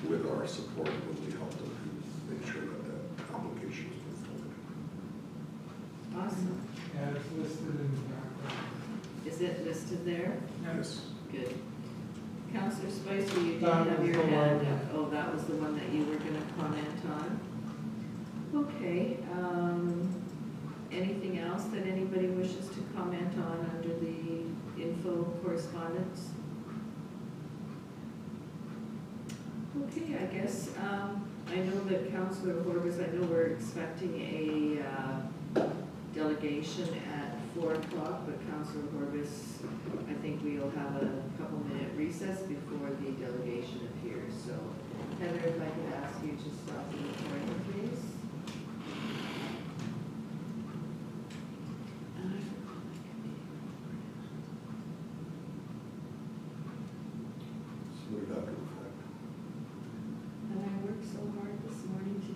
with our support when we helped them to make sure that that application was moved forward. Awesome. Yeah, it's listed in the background. Is it listed there? Yes. Good. Counselor Spicer, you did That have was your the hand one. up. Oh, that was the one that you were gonna comment on? Okay, anything else that anybody wishes to comment on under the info correspondence? Okay, I guess, I know that Counselor Horvis, I know we're expecting a, delegation at 4 o'clock, but Counselor Horvis, I think we'll have a couple-minute recess before the delegation appears, so Heather, if I could ask you to stop the recording, please. So we'd have to